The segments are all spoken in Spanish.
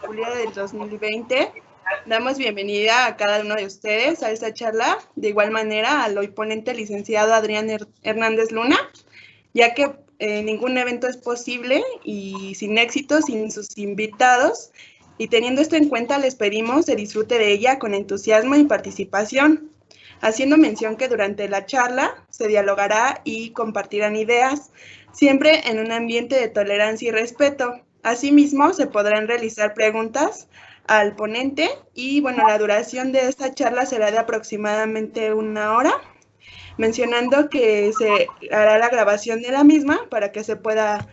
julio del 2020. Damos bienvenida a cada uno de ustedes a esta charla, de igual manera al hoy ponente licenciado Adrián Hernández Luna, ya que ningún evento es posible y sin éxito, sin sus invitados, y teniendo esto en cuenta les pedimos se disfrute de ella con entusiasmo y participación, haciendo mención que durante la charla se dialogará y compartirán ideas, siempre en un ambiente de tolerancia y respeto. Asimismo, se podrán realizar preguntas al ponente y, bueno, la duración de esta charla será de aproximadamente 1 hora, mencionando que se hará la grabación de la misma para que se pueda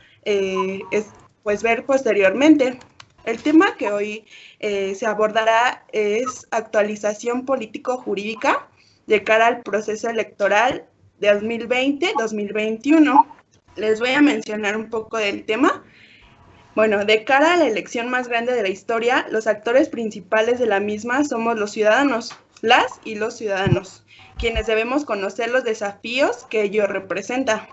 pues ver posteriormente. El tema que hoy se abordará es actualización político-jurídica de cara al proceso electoral de 2020-2021. Les voy a mencionar un poco del tema. Bueno, de cara a la elección más grande de la historia, los actores principales de la misma somos los ciudadanos, las y los ciudadanos, quienes debemos conocer los desafíos que ello representa.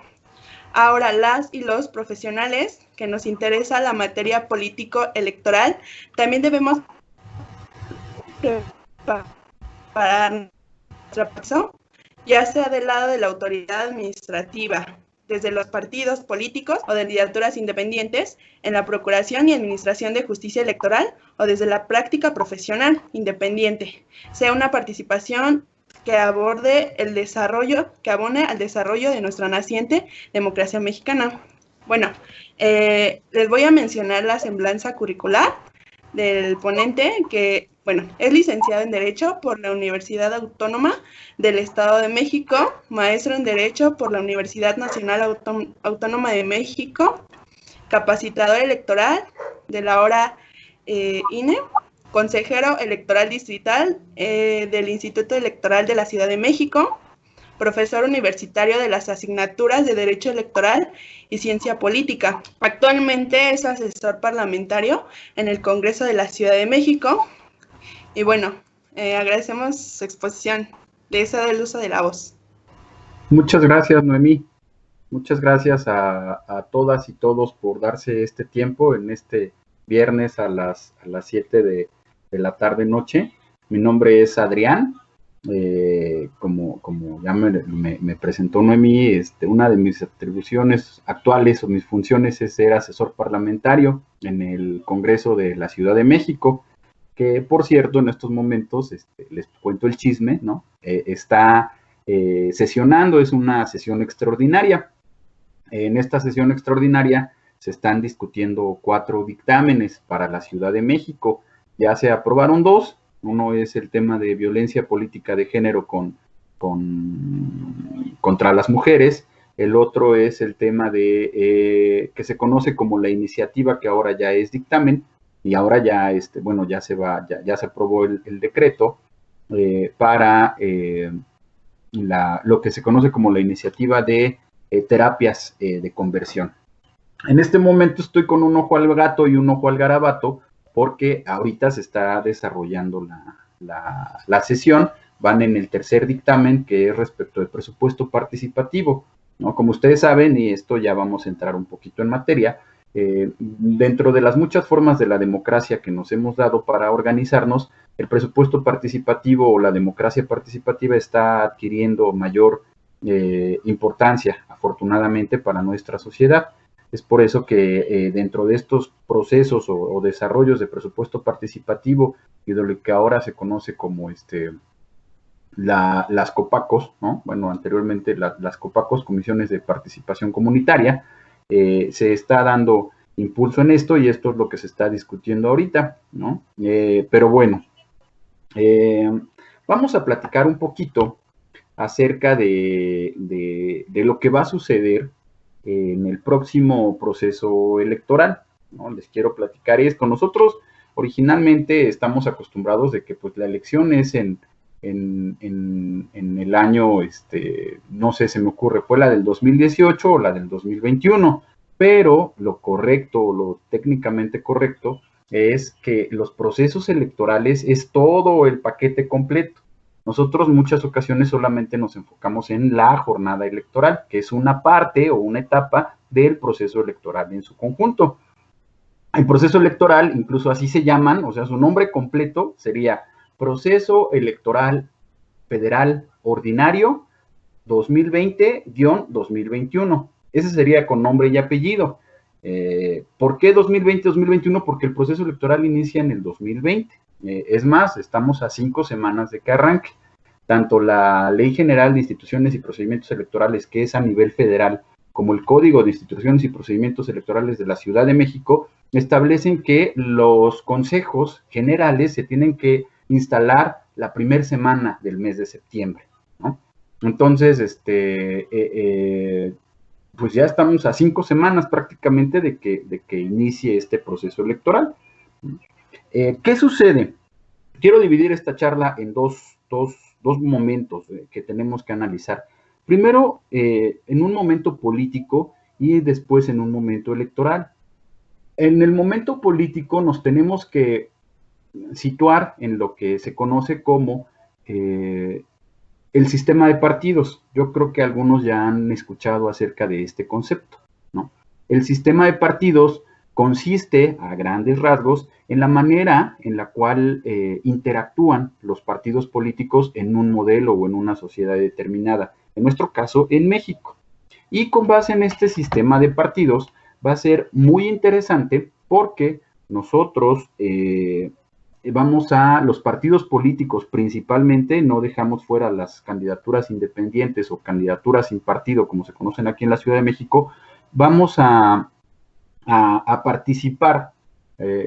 Ahora, las y los profesionales, que nos interesa la materia político-electoral, también debemos preparar nuestra persona, ya sea del lado de la autoridad administrativa, desde los partidos políticos o de candidaturas independientes en la procuración y administración de justicia electoral o desde la práctica profesional independiente, sea una participación que aborde el desarrollo, que abone al desarrollo de nuestra naciente democracia mexicana. Bueno, les voy a mencionar la semblanza curricular del ponente, que, bueno, es licenciado en Derecho por la Universidad Autónoma del Estado de México, maestro en Derecho por la Universidad Nacional Autónoma de México, capacitador electoral de la hora INE, consejero electoral distrital del Instituto Electoral de la Ciudad de México, profesor universitario de las asignaturas de Derecho Electoral y Ciencia Política. Actualmente es asesor parlamentario en el Congreso de la Ciudad de México. Y bueno, agradecemos su exposición. Le cedo el uso de la voz. Muchas gracias, Noemí. Muchas gracias a todas y todos por darse este tiempo en este viernes a las 7 de la tarde-noche. Mi nombre es Adrián. Como ya me presentó Noemí, una de mis atribuciones actuales o mis funciones es ser asesor parlamentario en el Congreso de la Ciudad de México, que por cierto en estos momentos, les cuento el chisme, ¿no? Está sesionando, es una sesión extraordinaria. En esta sesión extraordinaria se están discutiendo 4 dictámenes para la Ciudad de México. Ya se aprobaron 2. Uno es el tema de violencia política de género contra las mujeres. El otro es el tema de que se conoce como la iniciativa, que ahora ya es dictamen, y ahora ya, bueno, ya se aprobó el decreto para lo que se conoce como la iniciativa de terapias de conversión. En este momento estoy con un ojo al gato y un ojo al garabato, porque ahorita se está desarrollando la sesión. Van en el tercer dictamen, que es respecto del presupuesto participativo, ¿no? Como ustedes saben, y esto ya vamos a entrar un poquito en materia, dentro de las muchas formas de la democracia que nos hemos dado para organizarnos, el presupuesto participativo o la democracia participativa está adquiriendo mayor importancia, afortunadamente, para nuestra sociedad. Es por eso que dentro de estos procesos o desarrollos de presupuesto participativo y de lo que ahora se conoce como las COPACOS, ¿no? Bueno, anteriormente las COPACOS, Comisiones de Participación Comunitaria, se está dando impulso en esto, y esto es lo que se está discutiendo ahorita, ¿no? Pero bueno, vamos a platicar un poquito acerca de lo que va a suceder en el próximo proceso electoral, ¿no? Les quiero platicar esto. Nosotros originalmente estamos acostumbrados de que pues la elección es en el año, no sé, se me ocurre, fue la del 2018 o la del 2021, pero lo correcto, lo técnicamente correcto, es que los procesos electorales es todo el paquete completo. Nosotros en muchas ocasiones solamente nos enfocamos en la jornada electoral, que es una parte o una etapa del proceso electoral en su conjunto. El proceso electoral, incluso así se llaman, o sea, su nombre completo sería Proceso Electoral Federal Ordinario 2020-2021. Ese sería con nombre y apellido. ¿Por qué 2020-2021? Porque el proceso electoral inicia en el 2020. Es más, estamos a 5 semanas de que arranque. Tanto la Ley General de Instituciones y Procedimientos Electorales, que es a nivel federal, como el Código de Instituciones y Procedimientos Electorales de la Ciudad de México, establecen que los consejos generales se tienen que instalar la primera semana del mes de septiembre, ¿no? Entonces, pues ya estamos a 5 semanas prácticamente de que inicie este proceso electoral. ¿Qué sucede? Quiero dividir esta charla en dos momentos que tenemos que analizar. Primero, en un momento político y después en un momento electoral. En el momento político nos tenemos que situar en lo que se conoce como el sistema de partidos. Yo creo que algunos ya han escuchado acerca de este concepto, ¿no? El sistema de partidos consiste, a grandes rasgos, en la manera en la cual interactúan los partidos políticos en un modelo o en una sociedad determinada, en nuestro caso en México. Y con base en este sistema de partidos va a ser muy interesante porque nosotros vamos a los partidos políticos principalmente, no dejamos fuera las candidaturas independientes o candidaturas sin partido, como se conocen aquí en la Ciudad de México, vamos a participar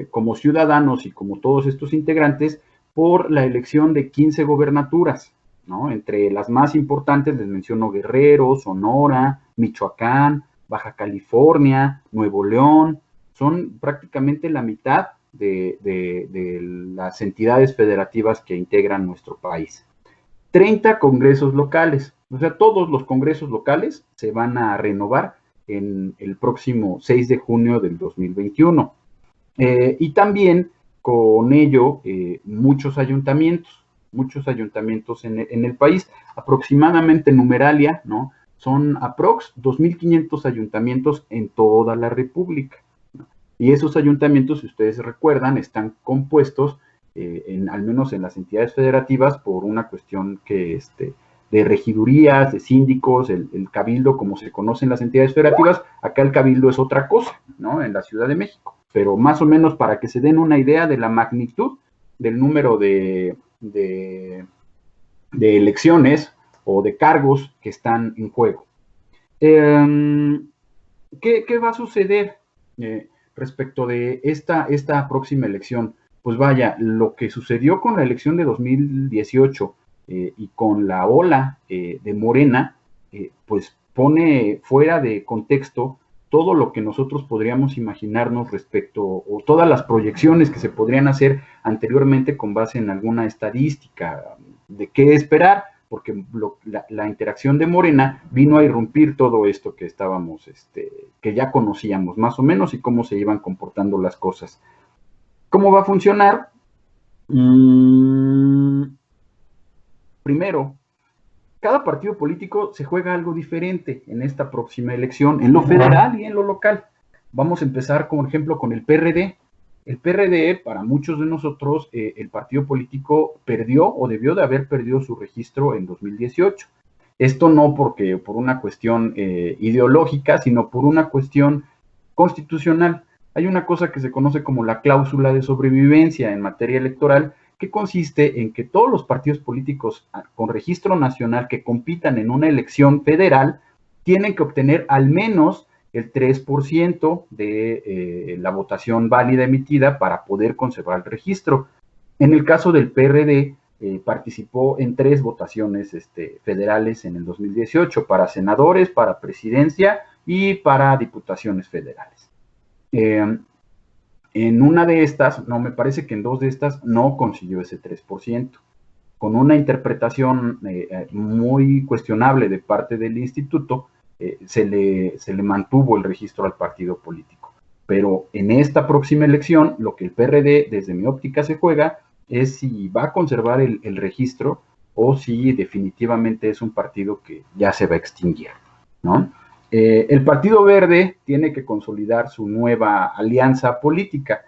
como ciudadanos y como todos estos integrantes por la elección de 15 gobernaturas, ¿no? Entre las más importantes les menciono Guerrero, Sonora, Michoacán, Baja California, Nuevo León, son prácticamente la mitad de las entidades federativas que integran nuestro país. 30 congresos locales, o sea, todos los congresos locales se van a renovar en el próximo 6 de junio del 2021. Y también con ello muchos ayuntamientos en el país, aproximadamente numeralia, ¿no? Son aprox 2.500 ayuntamientos en toda la República, ¿no? Y esos ayuntamientos, si ustedes recuerdan, están compuestos, al menos en las entidades federativas, por una cuestión que de regidurías, de síndicos, el cabildo, como se conocen las entidades federativas. Acá el cabildo es otra cosa, ¿no? En la Ciudad de México. Pero más o menos para que se den una idea de la magnitud del número de elecciones o de cargos que están en juego. ¿Qué va a suceder respecto de esta próxima elección? Pues vaya, lo que sucedió con la elección de 2018 y con la ola de Morena, pues pone fuera de contexto todo lo que nosotros podríamos imaginarnos respecto, o todas las proyecciones que se podrían hacer anteriormente con base en alguna estadística de qué esperar, porque la interacción de Morena vino a irrumpir todo esto que estábamos, que ya conocíamos más o menos y cómo se iban comportando las cosas. ¿Cómo va a funcionar? Primero, cada partido político se juega algo diferente en esta próxima elección, en lo federal y en lo local. Vamos a empezar, por ejemplo, con el PRD. El PRD, para muchos de nosotros, el partido político perdió o debió de haber perdido su registro en 2018. Esto no por una cuestión ideológica, sino por una cuestión constitucional. Hay una cosa que se conoce como la cláusula de sobrevivencia en materia electoral, que consiste en que todos los partidos políticos con registro nacional que compitan en una elección federal tienen que obtener al menos el 3% de la votación válida emitida para poder conservar el registro. En el caso del PRD, participó en 3 votaciones federales en el 2018, para senadores, para presidencia y para diputaciones federales. En una de estas, no, me parece que en 2 de estas no consiguió ese 3%, con una interpretación muy cuestionable de parte del instituto. Se le mantuvo el registro al partido político. Pero en esta próxima elección, lo que el PRD, desde mi óptica, se juega es si va a conservar el registro o si definitivamente es un partido que ya se va a extinguir, ¿no? El Partido Verde tiene que consolidar su nueva alianza política.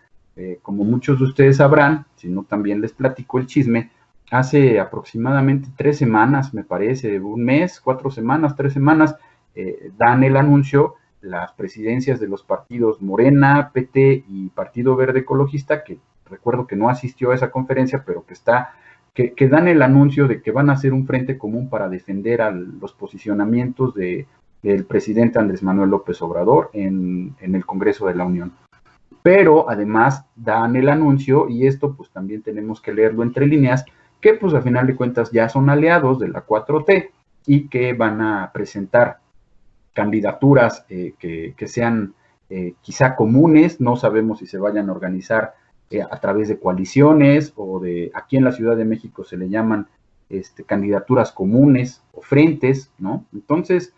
Como muchos de ustedes sabrán, si no también les platico el chisme, hace aproximadamente 3 semanas, me parece, un mes, 4 semanas, 3 semanas, dan el anuncio las presidencias de los partidos Morena, PT y Partido Verde Ecologista, que recuerdo que no asistió a esa conferencia, pero que dan el anuncio de que van a hacer un frente común para defender los posicionamientos del presidente Andrés Manuel López Obrador en el Congreso de la Unión. Pero además dan el anuncio, y esto pues también tenemos que leerlo entre líneas, que pues a final de cuentas ya son aliados de la 4T y que van a presentar candidaturas que sean quizá comunes, no sabemos si se vayan a organizar a través de coaliciones o aquí en la Ciudad de México se le llaman candidaturas comunes o frentes, ¿no? Entonces,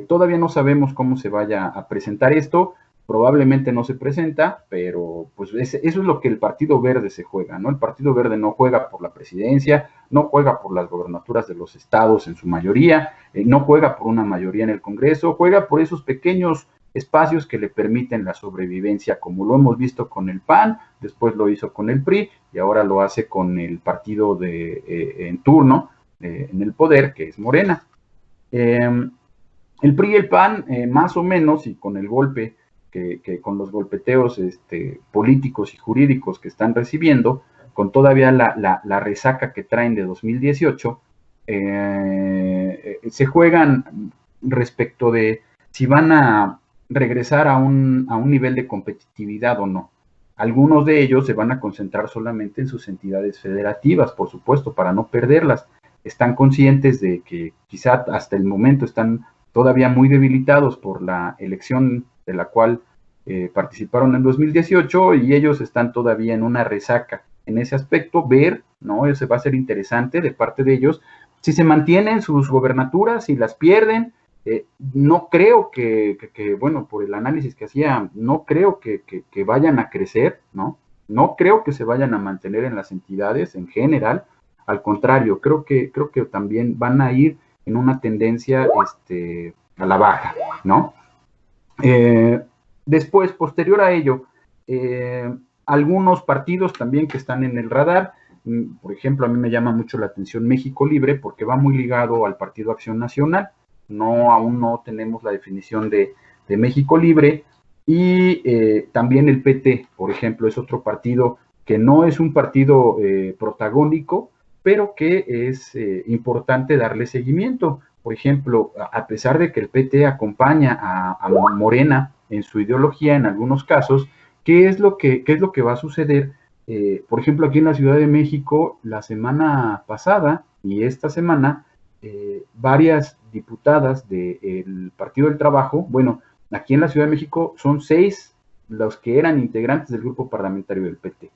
todavía no sabemos cómo se vaya a presentar esto, probablemente no se presenta, pero pues eso es lo que el Partido Verde se juega, ¿no? El Partido Verde no juega por la presidencia, no juega por las gobernaturas de los estados en su mayoría, no juega por una mayoría en el Congreso, juega por esos pequeños espacios que le permiten la sobrevivencia, como lo hemos visto con el PAN, después lo hizo con el PRI y ahora lo hace con el partido en turno, en el poder, que es Morena. El PRI y el PAN, más o menos, y con el golpe que con los golpeteos políticos y jurídicos que están recibiendo, con todavía la resaca que traen de 2018, se juegan respecto de si van a regresar a un nivel de competitividad o no. Algunos de ellos se van a concentrar solamente en sus entidades federativas, por supuesto, para no perderlas. Están conscientes de que quizá hasta el momento están todavía muy debilitados por la elección de la cual participaron en 2018 y ellos están todavía en una resaca. En ese aspecto, ver, ¿no? Ese va a ser interesante de parte de ellos. Si se mantienen sus gobernaturas, si las pierden, no creo bueno, por el análisis que hacía, no creo que vayan a crecer, ¿no? No creo que se vayan a mantener en las entidades en general. Al contrario, creo que también van a ir en una tendencia a la baja, ¿no? Después, posterior a ello, algunos partidos también que están en el radar, por ejemplo, a mí me llama mucho la atención México Libre porque va muy ligado al Partido Acción Nacional. Aún no tenemos la definición de México Libre, y también el PT, por ejemplo, es otro partido que no es un partido protagónico, pero que es importante darle seguimiento. Por ejemplo, a pesar de que el PT acompaña a Morena en su ideología en algunos casos, ¿qué es lo que va a suceder? Por ejemplo, aquí en la Ciudad de México, la semana pasada y esta semana, varias diputadas del Partido del Trabajo, bueno, aquí en la Ciudad de México son 6 los que eran integrantes del grupo parlamentario del PT,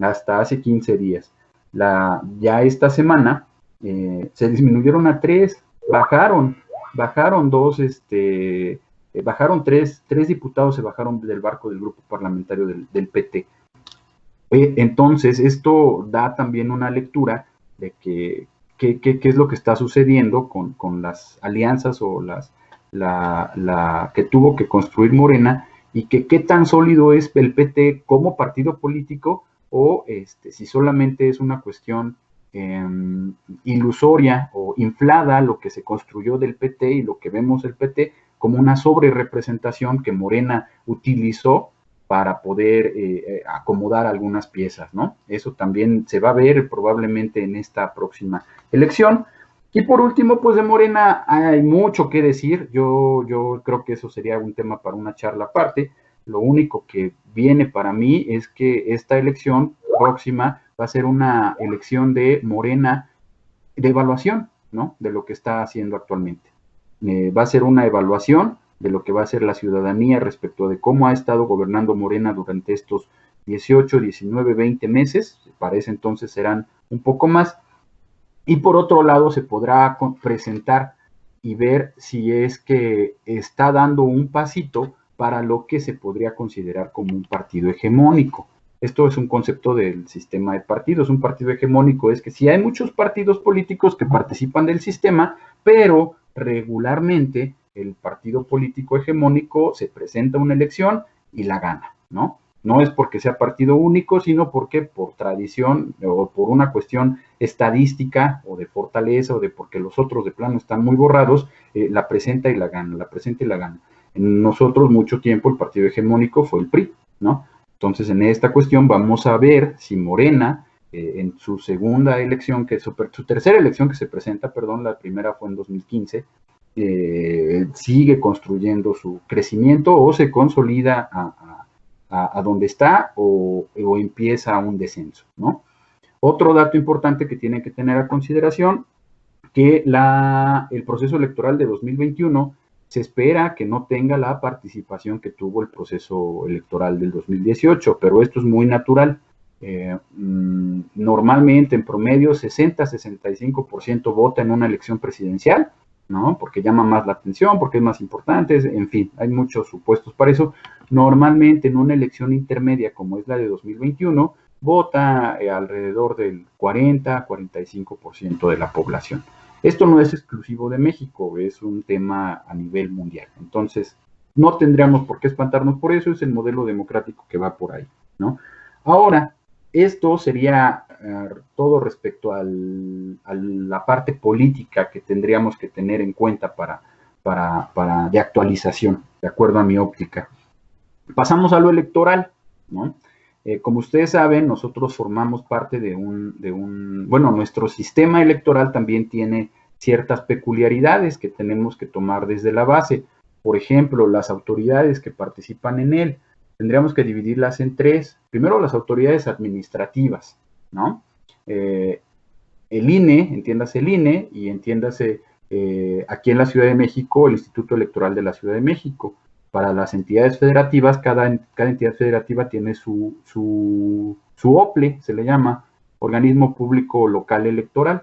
hasta hace 15 días. Ya esta semana se disminuyeron a 3, bajaron 2, bajaron 3 diputados, se bajaron del barco del grupo parlamentario del PT. Entonces, esto da también una lectura de qué es lo que está sucediendo con las alianzas o que tuvo que construir Morena, y qué tan sólido es el PT como partido político, o si solamente es una cuestión ilusoria o inflada lo que se construyó del PT y lo que vemos el PT como una sobrerepresentación que Morena utilizó para poder acomodar algunas piezas, ¿no? Eso también se va a ver probablemente en esta próxima elección. Y por último, pues de Morena hay mucho que decir. Yo creo que eso sería un tema para una charla aparte. Lo único que viene para mí es que esta elección próxima va a ser una elección de Morena de evaluación, ¿no? De lo que está haciendo actualmente. Va a ser una evaluación de lo que va a ser la ciudadanía respecto de cómo ha estado gobernando Morena durante estos 18, 19, 20 meses. Para ese entonces serán un poco más. Y por otro lado se podrá presentar y ver si es que está dando un pasito para lo que se podría considerar como un partido hegemónico. Esto es un concepto del sistema de partidos. Un partido hegemónico es que si hay muchos partidos políticos que participan del sistema, pero regularmente el partido político hegemónico se presenta a una elección y la gana, ¿no? No es porque sea partido único, sino porque por tradición o por una cuestión estadística o de fortaleza o de porque los otros de plano están muy borrados, la presenta y la gana, la presenta y la gana. En nosotros mucho tiempo el partido hegemónico fue el PRI, ¿no? Entonces en esta cuestión vamos a ver si Morena, en su segunda elección, su tercera elección que se presenta, perdón, la primera fue en 2015, sigue construyendo su crecimiento o se consolida a donde está o empieza un descenso, ¿no? Otro dato importante que tienen que tener a consideración, que el proceso electoral de 2021 se espera que no tenga la participación que tuvo el proceso electoral del 2018, pero esto es muy natural. Normalmente, en promedio, 60-65% vota en una elección presidencial, ¿no? Porque llama más la atención, porque es más importante, en fin, hay muchos supuestos para eso. Normalmente, en una elección intermedia como es la de 2021, vota alrededor del 40-45% de la población. Esto no es exclusivo de México, es un tema a nivel mundial. Entonces, no tendríamos por qué espantarnos por eso, es el modelo democrático que va por ahí, ¿no? Ahora, esto sería todo respecto a la parte política que tendríamos que tener en cuenta de actualización, de acuerdo a mi óptica. Pasamos a lo electoral, ¿no? Como ustedes saben, nosotros formamos parte bueno, nuestro sistema electoral también tiene ciertas peculiaridades que tenemos que tomar desde la base. Por ejemplo, las autoridades que participan en él, tendríamos que dividirlas en tres. Primero, las autoridades administrativas, ¿no? El INE, entiéndase el INE, y entiéndase aquí en la Ciudad de México, el Instituto Electoral de la Ciudad de México. Para las entidades federativas, cada entidad federativa tiene su OPLE, se le llama, Organismo Público Local Electoral.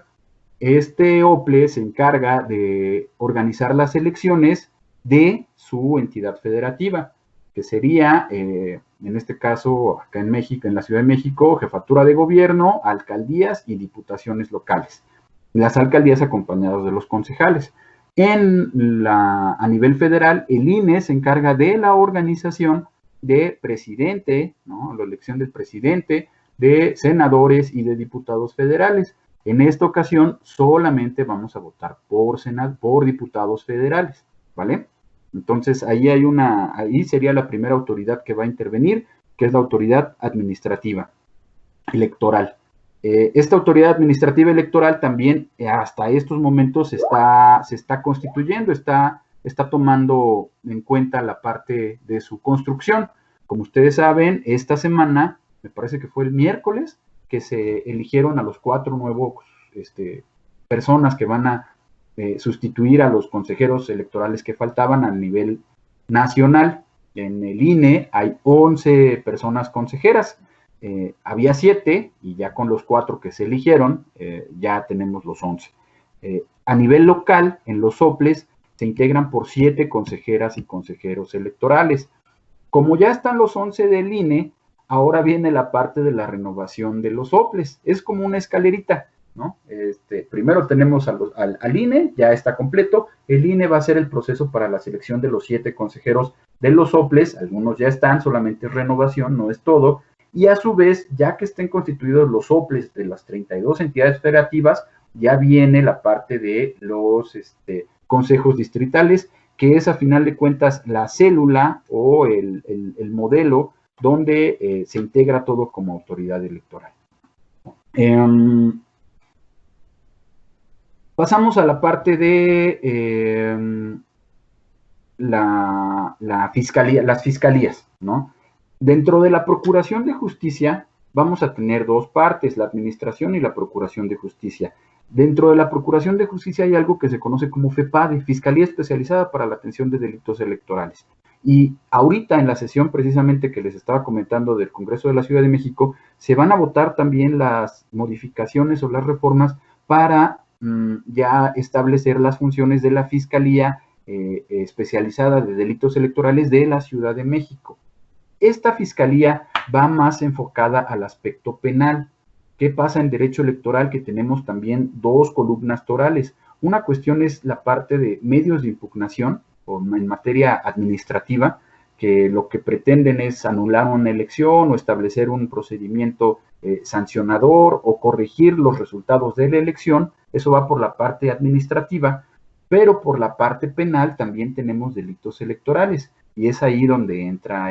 Este OPLE se encarga de organizar las elecciones de su entidad federativa, que sería, en este caso, acá en México, en la Ciudad de México, jefatura de gobierno, alcaldías y diputaciones locales. Las alcaldías acompañadas de los concejales. A nivel federal, el INE se encarga de la organización de presidente, ¿no? La elección del presidente, de senadores y de diputados federales. En esta ocasión solamente vamos a votar por diputados federales, ¿vale? Entonces ahí sería la primera autoridad que va a intervenir, que es la autoridad administrativa electoral. Esta autoridad administrativa electoral también hasta estos momentos se está constituyendo, está tomando en cuenta la parte de su construcción. Como ustedes saben, esta semana, me parece que fue el miércoles, que se eligieron a los 4 nuevos personas que van a sustituir a los consejeros electorales que faltaban a nivel nacional. En el INE hay 11 personas consejeras. Había 7 y ya con los 4 que se eligieron, ya tenemos los 11. A nivel local, en los OPLES, se integran por 7 consejeras y consejeros electorales. Como ya están los 11 del INE, ahora viene la parte de la renovación de los OPLES. Es como una escalerita, ¿no? Primero tenemos al INE, ya está completo. El INE va a hacer el proceso para la selección de los 7 consejeros de los OPLES. Algunos ya están, solamente es renovación, no es todo. Y a su vez, ya que estén constituidos los OPLES de las 32 entidades federativas, ya viene la parte de los consejos distritales, que es a final de cuentas la célula o el modelo donde se integra todo como autoridad electoral. Pasamos a la parte de las fiscalías, ¿no? Dentro de la Procuración de Justicia vamos a tener 2 partes, la Administración y la Procuración de Justicia. Dentro de la Procuración de Justicia hay algo que se conoce como FEPADE, Fiscalía Especializada para la Atención de Delitos Electorales. Y ahorita en la sesión precisamente que les estaba comentando del Congreso de la Ciudad de México, se van a votar también las modificaciones o las reformas para ya establecer las funciones de la Fiscalía Especializada de Delitos Electorales de la Ciudad de México. Esta fiscalía va más enfocada al aspecto penal. ¿Qué pasa en derecho electoral? Que tenemos también 2 columnas torales. Una cuestión es la parte de medios de impugnación, o en materia administrativa, que lo que pretenden es anular una elección o establecer un procedimiento sancionador o corregir los resultados de la elección. Eso va por la parte administrativa, pero por la parte penal también tenemos delitos electorales, y es ahí donde entra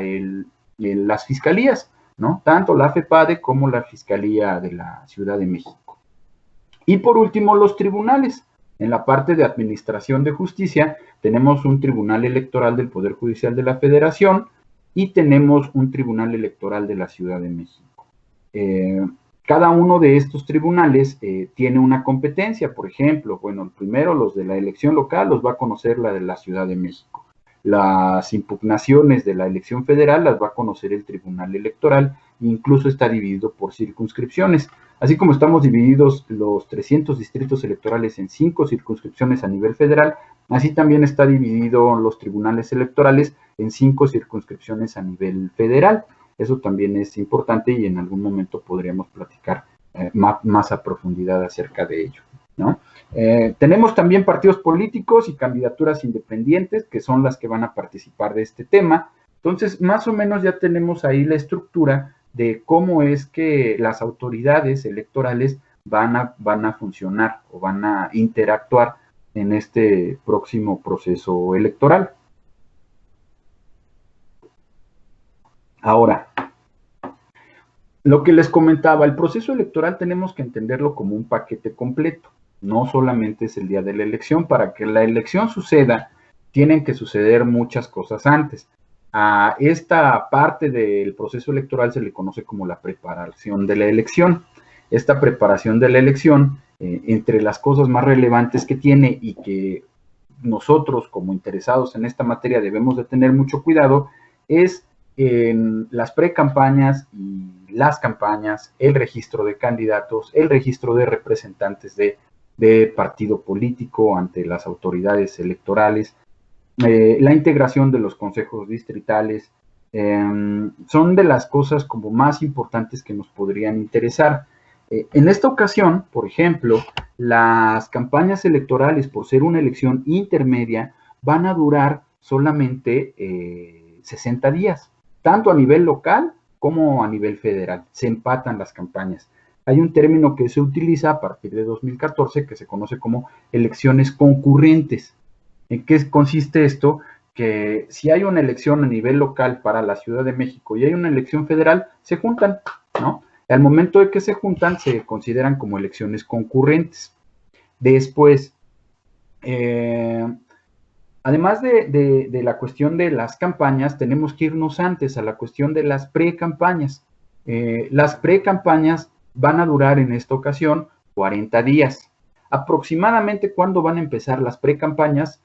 las fiscalías, ¿no? Tanto la FEPADE como la Fiscalía de la Ciudad de México. Y por último, los tribunales. En la parte de administración de justicia tenemos un tribunal electoral del Poder Judicial de la Federación y tenemos un tribunal electoral de la Ciudad de México. Cada uno de estos tribunales tiene una competencia. Por ejemplo, bueno, primero los de la elección local los va a conocer la de la Ciudad de México. Las impugnaciones de la elección federal las va a conocer el Tribunal Electoral, e incluso está dividido por circunscripciones. Así como estamos divididos los 300 distritos electorales en 5 circunscripciones a nivel federal, así también está dividido los tribunales electorales en 5 circunscripciones a nivel federal. Eso también es importante y en algún momento podríamos platicar más a profundidad acerca de ello, ¿no? Tenemos también partidos políticos y candidaturas independientes, que son las que van a participar de este tema. Entonces, más o menos ya tenemos ahí la estructura de cómo es que las autoridades electorales van a funcionar o van a interactuar en este próximo proceso electoral. Ahora, lo que les comentaba, el proceso electoral tenemos que entenderlo como un paquete completo. No solamente es el día de la elección. Para que la elección suceda, tienen que suceder muchas cosas antes. A esta parte del proceso electoral se le conoce como la preparación de la elección. Esta preparación de la elección, entre las cosas más relevantes que tiene y que nosotros como interesados en esta materia debemos de tener mucho cuidado, es en las precampañas y las campañas, el registro de candidatos, el registro de representantes de partido político ante las autoridades electorales, la integración de los consejos distritales, son de las cosas como más importantes que nos podrían interesar. En esta ocasión, por ejemplo, las campañas electorales, por ser una elección intermedia, van a durar solamente 60 días, tanto a nivel local como a nivel federal. Se empatan las campañas. Hay un término que se utiliza a partir de 2014 que se conoce como elecciones concurrentes. ¿En qué consiste esto? Que si hay una elección a nivel local para la Ciudad de México y hay una elección federal, se juntan, ¿no? Al momento de que se juntan, se consideran como elecciones concurrentes. Después, además de la cuestión de las campañas, tenemos que irnos antes a la cuestión de las precampañas. Las precampañas van a durar en esta ocasión 40 días. Aproximadamente, ¿cuándo van a empezar las precampañas?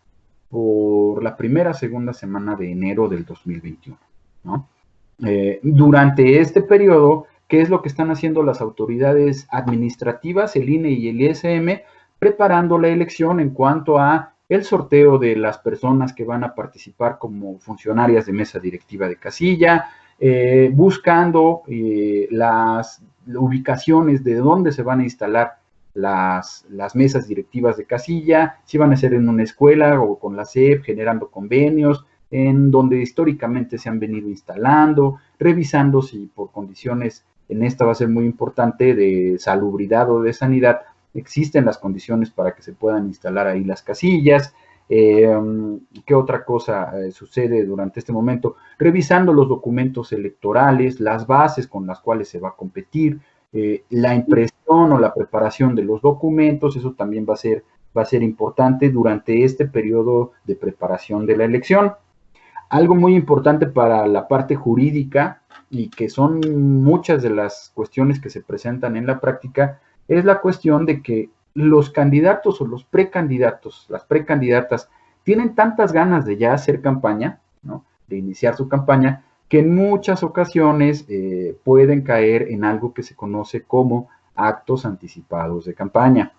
Por la primera, segunda semana de enero del 2021, ¿no? Durante este periodo, ¿qué es lo que están haciendo las autoridades administrativas, el INE y el ISM? Preparando la elección en cuanto a el sorteo de las personas que van a participar como funcionarias de mesa directiva de casilla, buscando las ubicaciones de dónde se van a instalar las mesas directivas de casilla, si van a ser en una escuela o con la SEP, generando convenios, en donde históricamente se han venido instalando, revisando si por condiciones, en esta va a ser muy importante, de salubridad o de sanidad, existen las condiciones para que se puedan instalar ahí las casillas. ¿Qué otra cosa sucede durante este momento? Revisando los documentos electorales, las bases con las cuales se va a competir, la impresión o la preparación de los documentos. Eso también va a ser importante durante este periodo de preparación de la elección. Algo muy importante para la parte jurídica, y que son muchas de las cuestiones que se presentan en la práctica, es la cuestión de que los candidatos o los precandidatos, las precandidatas, tienen tantas ganas de ya hacer campaña, ¿no?, de iniciar su campaña, que en muchas ocasiones pueden caer en algo que se conoce como actos anticipados de campaña.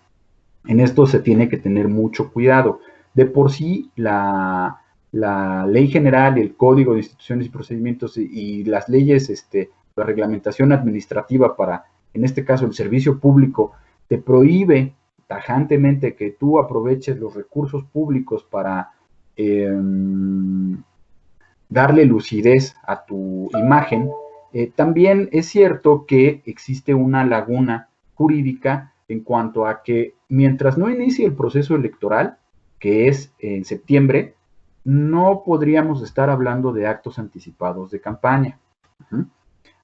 En esto se tiene que tener mucho cuidado. De por sí, la Ley General, el Código de Instituciones y Procedimientos y las leyes, la reglamentación administrativa para, en este caso, el servicio público, te prohíbe tajantemente que tú aproveches los recursos públicos para darle lucidez a tu imagen. También es cierto que existe una laguna jurídica en cuanto a que mientras no inicie el proceso electoral, que es en septiembre, no podríamos estar hablando de actos anticipados de campaña.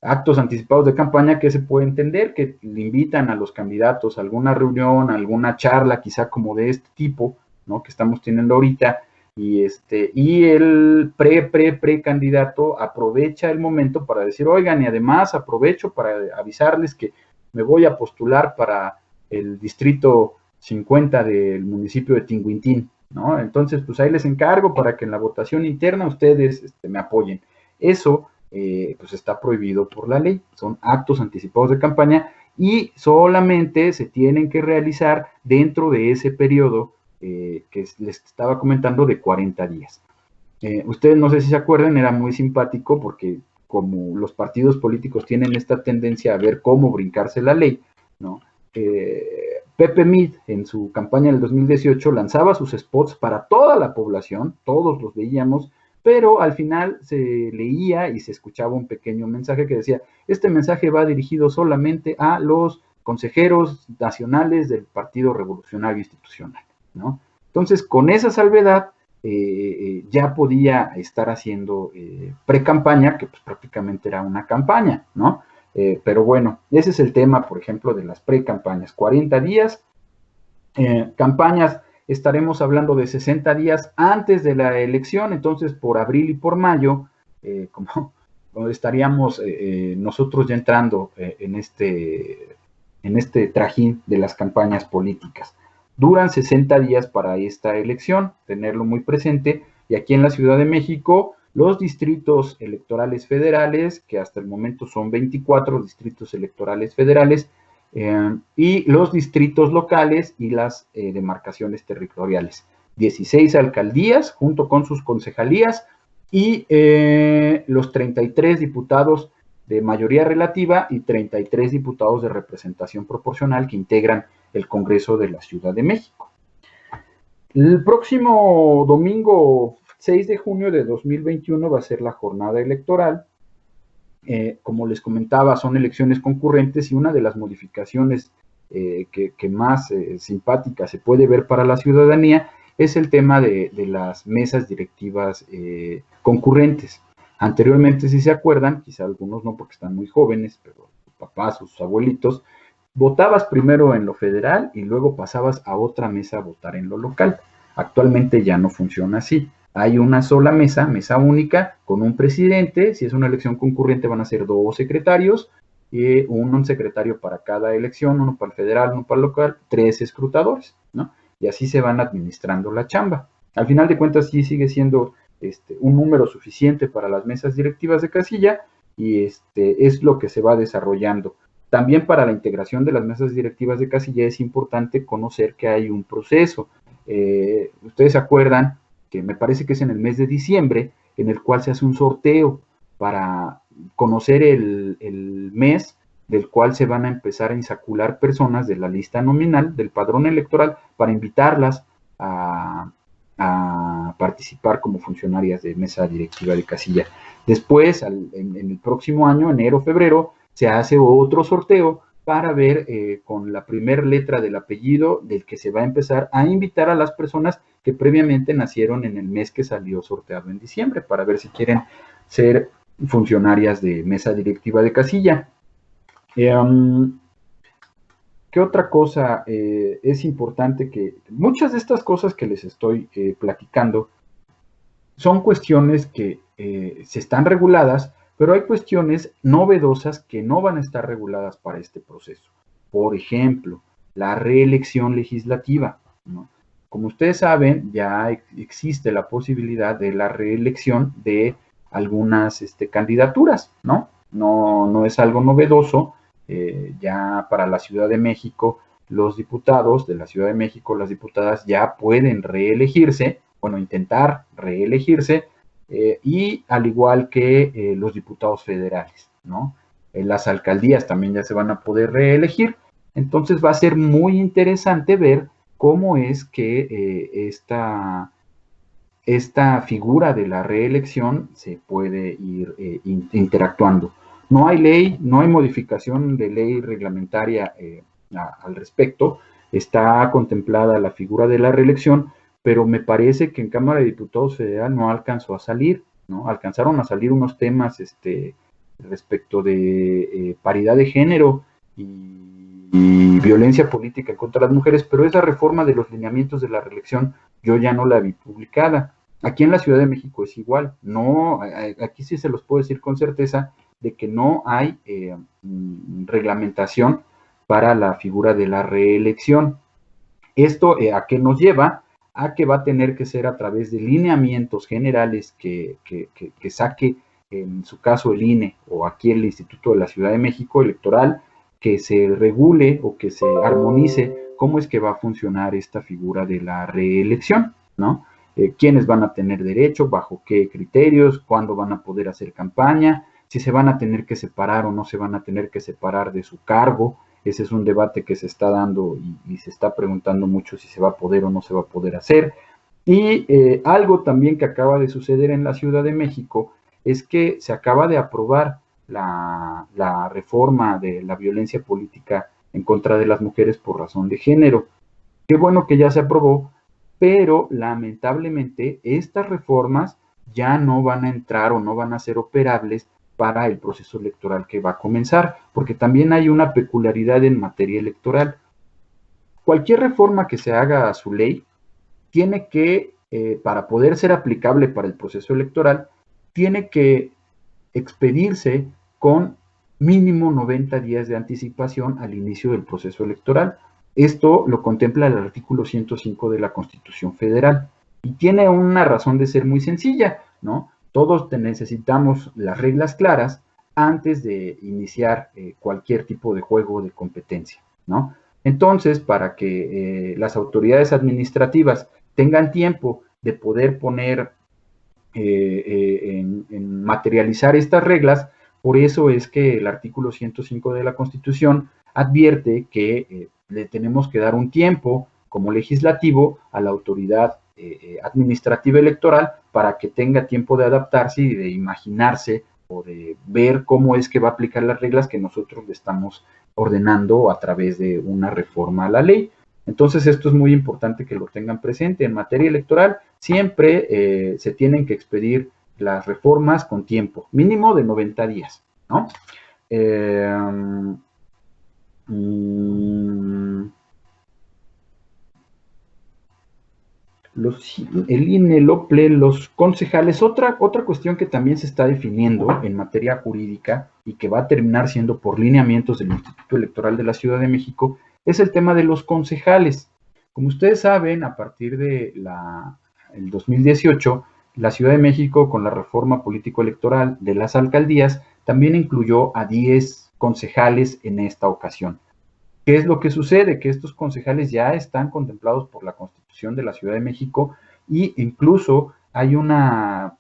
Actos anticipados de campaña que se puede entender, que le invitan a los candidatos a alguna reunión, a alguna charla, quizá como de este tipo, ¿no?, que estamos teniendo ahorita, y el precandidato aprovecha el momento para decir, oigan, y además aprovecho para avisarles que me voy a postular para el distrito 50 del municipio de Tinguintín, ¿no? Entonces, pues ahí les encargo para que en la votación interna ustedes me apoyen. Eso, pues está prohibido por la ley, son actos anticipados de campaña y solamente se tienen que realizar dentro de ese periodo que les estaba comentando de 40 días. Ustedes no sé si se acuerdan, era muy simpático porque como los partidos políticos tienen esta tendencia a ver cómo brincarse la ley, ¿no? Pepe Mid en su campaña del 2018 lanzaba sus spots para toda la población, todos los veíamos, pero al final se leía y se escuchaba un pequeño mensaje que decía, este mensaje va dirigido solamente a los consejeros nacionales del Partido Revolucionario Institucional, ¿no? Entonces, con esa salvedad, ya podía estar haciendo pre-campaña, que pues prácticamente era una campaña, ¿no? Pero bueno, ese es el tema, por ejemplo, de las pre-campañas. 40 días, campañas, estaremos hablando de 60 días antes de la elección, entonces por abril y por mayo, como estaríamos nosotros ya entrando en este trajín de las campañas políticas. Duran 60 días para esta elección, tenerlo muy presente, y aquí en la Ciudad de México, los distritos electorales federales, que hasta el momento son 24 distritos electorales federales, y los distritos locales y las demarcaciones territoriales. 16 alcaldías junto con sus concejalías y los 33 diputados de mayoría relativa y 33 diputados de representación proporcional que integran el Congreso de la Ciudad de México. El próximo domingo 6 de junio de 2021 va a ser la jornada electoral. Como les comentaba, son elecciones concurrentes y una de las modificaciones que más simpática se puede ver para la ciudadanía es el tema de las mesas directivas concurrentes. Anteriormente, si se acuerdan, quizá algunos no porque están muy jóvenes, pero sus papás, sus abuelitos, votabas primero en lo federal y luego pasabas a otra mesa a votar en lo local. Actualmente ya no funciona así. Hay una sola mesa, mesa única, con un presidente. Si es una elección concurrente van a ser 2 secretarios, un secretario para cada elección, uno para el federal, uno para el local, 3 escrutadores, ¿no? Y así se van administrando la chamba. Al final de cuentas sí sigue siendo un número suficiente para las mesas directivas de casilla y es lo que se va desarrollando. También para la integración de las mesas directivas de casilla es importante conocer que hay un proceso. Ustedes se acuerdan que me parece que es en el mes de diciembre, en el cual se hace un sorteo para conocer el mes del cual se van a empezar a insacular personas de la lista nominal del padrón electoral para invitarlas a participar como funcionarias de mesa directiva de casilla. Después, en el próximo año, enero, febrero, se hace otro sorteo para ver con la primera letra del apellido del que se va a empezar a invitar a las personas que previamente nacieron en el mes que salió sorteado en diciembre, para ver si quieren ser funcionarias de mesa directiva de casilla. ¿Qué otra cosa es importante? Que muchas de estas cosas que les estoy platicando son cuestiones que se están reguladas, pero hay cuestiones novedosas que no van a estar reguladas para este proceso. Por ejemplo, la reelección legislativa, ¿no? Como ustedes saben, ya existe la posibilidad de la reelección de algunas candidaturas, ¿no? No es algo novedoso. Ya para la Ciudad de México, los diputados de la Ciudad de México, las diputadas ya pueden reelegirse, bueno, intentar reelegirse, y al igual que los diputados federales, ¿no? Las alcaldías también ya se van a poder reelegir. Entonces va a ser muy interesante ver cómo es que esta figura de la reelección se puede ir interactuando. No hay ley, no hay modificación de ley reglamentaria al respecto, está contemplada la figura de la reelección, pero me parece que en Cámara de Diputados Federal no alcanzó a salir, ¿no? Alcanzaron a salir unos temas respecto de paridad de género y violencia política contra las mujeres, pero esa reforma de los lineamientos de la reelección yo ya no la vi publicada. Aquí en la Ciudad de México es igual, no, aquí sí se los puedo decir con certeza de que no hay reglamentación para la figura de la reelección. ¿Esto a qué nos lleva? A que va a tener que ser a través de lineamientos generales que saque, en su caso, el INE o aquí el Instituto de la Ciudad de México Electoral, que se regule o que se armonice cómo es que va a funcionar esta figura de la reelección, ¿no? Quiénes van a tener derecho, bajo qué criterios, cuándo van a poder hacer campaña, si se van a tener que separar o no se van a tener que separar de su cargo. Ese es un debate que se está dando y se está preguntando mucho si se va a poder o no se va a poder hacer. Y algo también que acaba de suceder en la Ciudad de México es que se acaba de aprobar la reforma de la violencia política en contra de las mujeres por razón de género. Qué bueno que ya se aprobó, pero lamentablemente estas reformas ya no van a entrar o no van a ser operables para el proceso electoral que va a comenzar, porque también hay una peculiaridad en materia electoral. Cualquier reforma que se haga a su ley tiene que, para poder ser aplicable para el proceso electoral, tiene que expedirse con mínimo 90 días de anticipación al inicio del proceso electoral. Esto lo contempla el artículo 105 de la Constitución Federal y tiene una razón de ser muy sencilla, ¿no? Todos necesitamos las reglas claras antes de iniciar cualquier tipo de juego de competencia, ¿no? Entonces, para que las autoridades administrativas tengan tiempo de poder poner en materializar estas reglas, por eso es que el artículo 105 de la Constitución advierte que le tenemos que dar un tiempo como legislativo a la autoridad administrativa electoral para que tenga tiempo de adaptarse y de imaginarse o de ver cómo es que va a aplicar las reglas que nosotros le estamos ordenando a través de una reforma a la ley. Entonces esto es muy importante que lo tengan presente. En materia electoral siempre se tienen que expedir las reformas con tiempo, mínimo de 90 días, ¿no? El INE, el OPLE, los concejales, otra cuestión que también se está definiendo en materia jurídica y que va a terminar siendo por lineamientos del Instituto Electoral de la Ciudad de México, es el tema de los concejales. Como ustedes saben, a partir de el 2018, la Ciudad de México, con la reforma político-electoral de las alcaldías, también incluyó a 10 concejales en esta ocasión. ¿Qué es lo que sucede? Que estos concejales ya están contemplados por la Constitución de la Ciudad de México e incluso hay una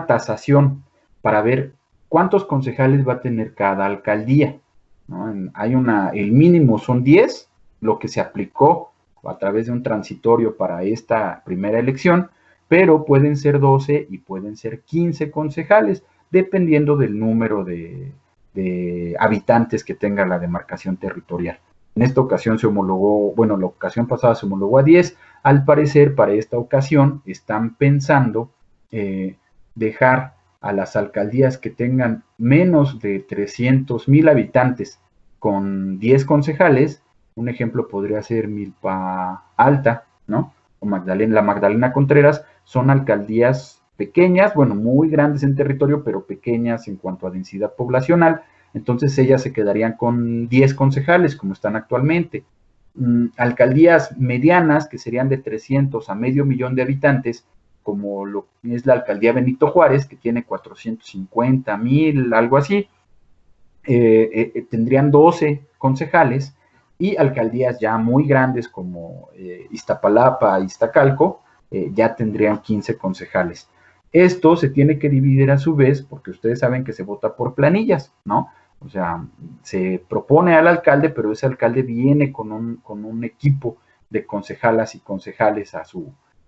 tasación para ver cuántos concejales va a tener cada alcaldía, ¿no? El mínimo son 10, lo que se aplicó a través de un transitorio para esta primera elección, pero pueden ser 12 y pueden ser 15 concejales, dependiendo del número de habitantes que tenga la demarcación territorial. En esta ocasión se homologó, bueno, la ocasión pasada se homologó a 10, al parecer para esta ocasión están pensando dejar a las alcaldías que tengan menos de 300,000 habitantes con 10 concejales. Un ejemplo podría ser Milpa Alta, ¿no? O la Magdalena Contreras, son alcaldías pequeñas, bueno, muy grandes en territorio, pero pequeñas en cuanto a densidad poblacional. Entonces ellas se quedarían con 10 concejales, como están actualmente. Alcaldías medianas, que serían de 300 a medio millón de habitantes, como lo es la alcaldía Benito Juárez, que tiene 450,000, algo así, tendrían 12 concejales, y alcaldías ya muy grandes como Iztapalapa, Iztacalco, ya tendrían 15 concejales. Esto se tiene que dividir a su vez, porque ustedes saben que se vota por planillas, ¿no? O sea, se propone al alcalde, pero ese alcalde viene con un equipo de concejalas y concejales a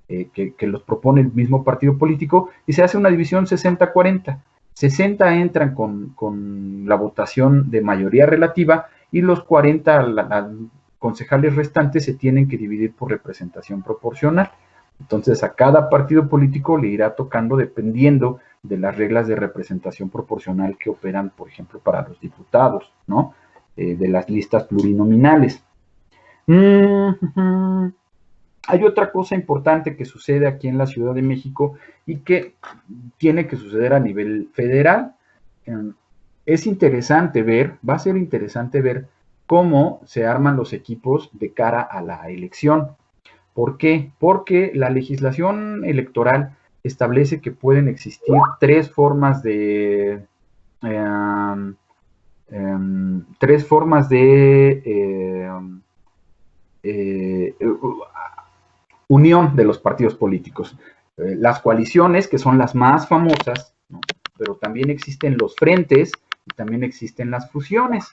que los propone el mismo partido político, y se hace una división 60-40. 60 entran con la votación de mayoría relativa y los 40 concejales restantes se tienen que dividir por representación proporcional. Entonces a cada partido político le irá tocando dependiendo de las reglas de representación proporcional que operan, por ejemplo, para los diputados, ¿no? De las listas plurinominales. Hay otra cosa importante que sucede aquí en la Ciudad de México y que tiene que suceder a nivel federal. Es interesante ver, va a ser interesante ver cómo se arman los equipos de cara a la elección. ¿Por qué? Porque la legislación electoral establece que pueden existir tres formas de unión de los partidos políticos. Las coaliciones, que son las más famosas, ¿no? Pero también existen los frentes y también existen las fusiones.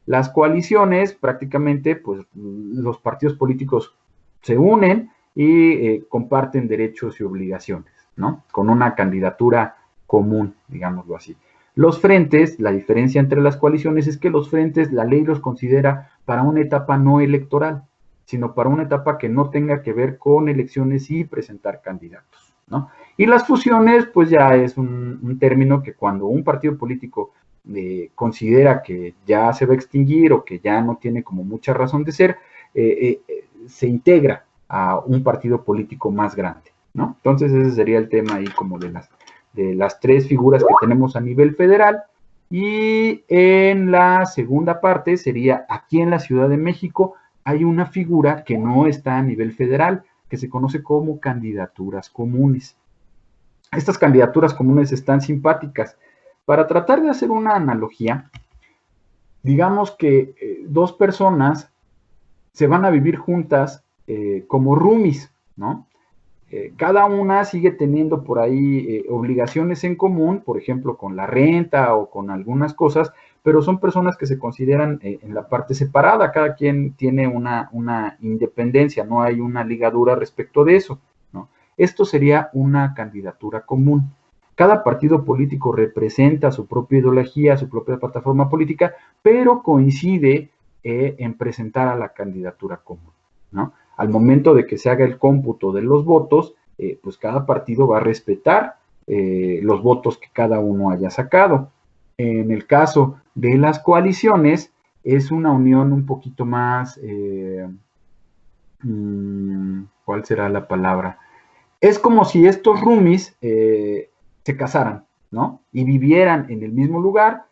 Las coaliciones, prácticamente, pues los partidos políticos se unen y comparten derechos y obligaciones, ¿no? Con una candidatura común, digámoslo así. Los frentes, la diferencia entre las coaliciones es que los frentes, la ley los considera para una etapa no electoral, sino para una etapa que no tenga que ver con elecciones y presentar candidatos, ¿no? Y las fusiones, pues ya es un término que cuando un partido político considera que ya se va a extinguir o que ya no tiene como mucha razón de ser, se integra a un partido político más grande, ¿no? Entonces ese sería el tema ahí como de las tres figuras que tenemos a nivel federal. Y en la segunda parte sería aquí en la Ciudad de México hay una figura que no está a nivel federal, que se conoce como candidaturas comunes. Estas candidaturas comunes están simpáticas. Para tratar de hacer una analogía, digamos que dos personas se van a vivir juntas como roomies, ¿no? Cada una sigue teniendo por ahí obligaciones en común, por ejemplo, con la renta o con algunas cosas, pero son personas que se consideran en la parte separada, cada quien tiene una independencia, no hay una ligadura respecto de eso, ¿no? Esto sería una candidatura común. Cada partido político representa su propia ideología, su propia plataforma política, pero coincide en presentar a la candidatura común, ¿no? Al momento de que se haga el cómputo de los votos, pues cada partido va a respetar los votos que cada uno haya sacado. En el caso de las coaliciones, es una unión un poquito más, ¿cuál será la palabra? Es como si estos roomies se casaran, ¿no? Y vivieran en el mismo lugar,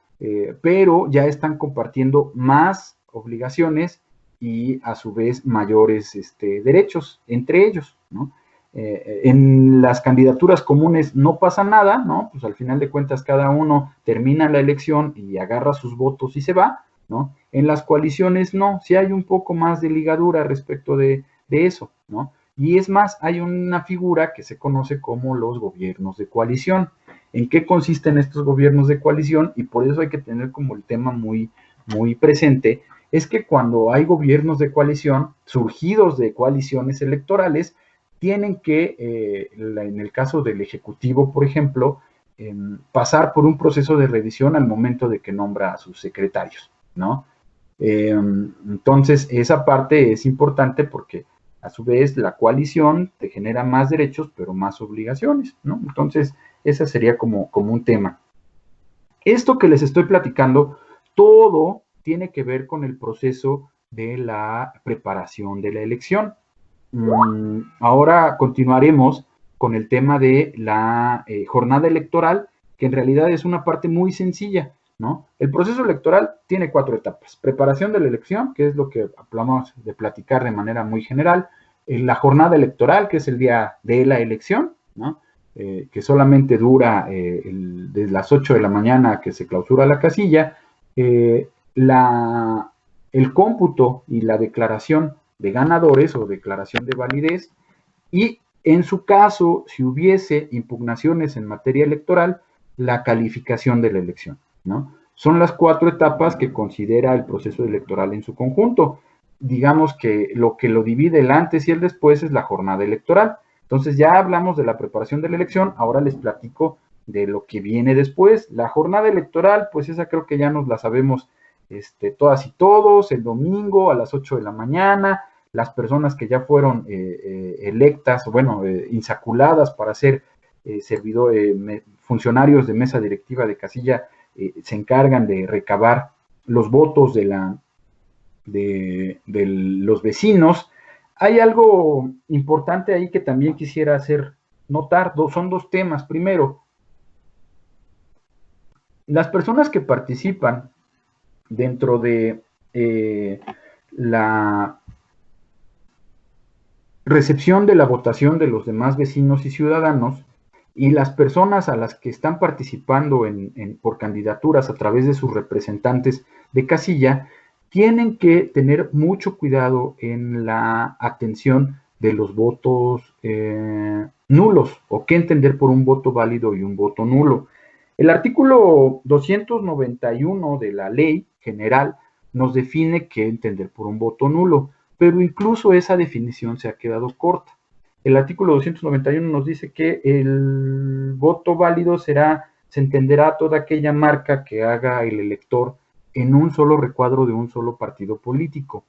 pero ya están compartiendo más obligaciones y a su vez mayores derechos entre ellos, ¿no? En las candidaturas comunes no pasa nada, ¿no? Pues al final de cuentas cada uno termina la elección y agarra sus votos y se va, ¿no? En las coaliciones no, sí hay un poco más de ligadura respecto de eso, ¿no? Y es más, hay una figura que se conoce como los gobiernos de coalición. ¿En qué consisten estos gobiernos de coalición? Y por eso hay que tener como el tema muy, muy presente, es que cuando hay gobiernos de coalición, surgidos de coaliciones electorales, tienen que, en el caso del Ejecutivo, por ejemplo, pasar por un proceso de revisión al momento de que nombra a sus secretarios, ¿no? Entonces, esa parte es importante porque, a su vez, la coalición te genera más derechos, pero más obligaciones, ¿no? Entonces, ese sería como un tema. Esto que les estoy platicando, todo tiene que ver con el proceso de la preparación de la elección. Ahora continuaremos con el tema de la jornada electoral, que en realidad es una parte muy sencilla, ¿no? El proceso electoral tiene 4 etapas. Preparación de la elección, que es lo que hablamos de platicar de manera muy general. La jornada electoral, que es el día de la elección, ¿no? Que solamente dura desde las 8 de la mañana que se clausura la casilla. El cómputo y la declaración de ganadores o declaración de validez, y en su caso, si hubiese impugnaciones en materia electoral, la calificación de la elección, ¿no? Son las 4 etapas que considera el proceso electoral en su conjunto. Digamos que lo divide el antes y el después es la jornada electoral. Entonces ya hablamos de la preparación de la elección, ahora les platico de lo que viene después. La jornada electoral, pues esa creo que ya nos la sabemos todas y todos, el domingo a las 8 de la mañana, las personas que ya fueron electas, bueno, insaculadas para ser funcionarios de mesa directiva de casilla, se encargan de recabar los votos de los vecinos. Hay algo importante ahí que también quisiera hacer notar, son dos temas. Primero, las personas que participan dentro de la recepción de la votación de los demás vecinos y ciudadanos, y las personas a las que están participando por candidaturas a través de sus representantes de casilla, tienen que tener mucho cuidado en la atención de los votos nulos, o qué entender por un voto válido y un voto nulo. El artículo 291 de la Ley General nos define qué entender por un voto nulo, pero incluso esa definición se ha quedado corta. El artículo 291 nos dice que el voto válido se entenderá toda aquella marca que haga el elector en un solo recuadro de un solo partido político.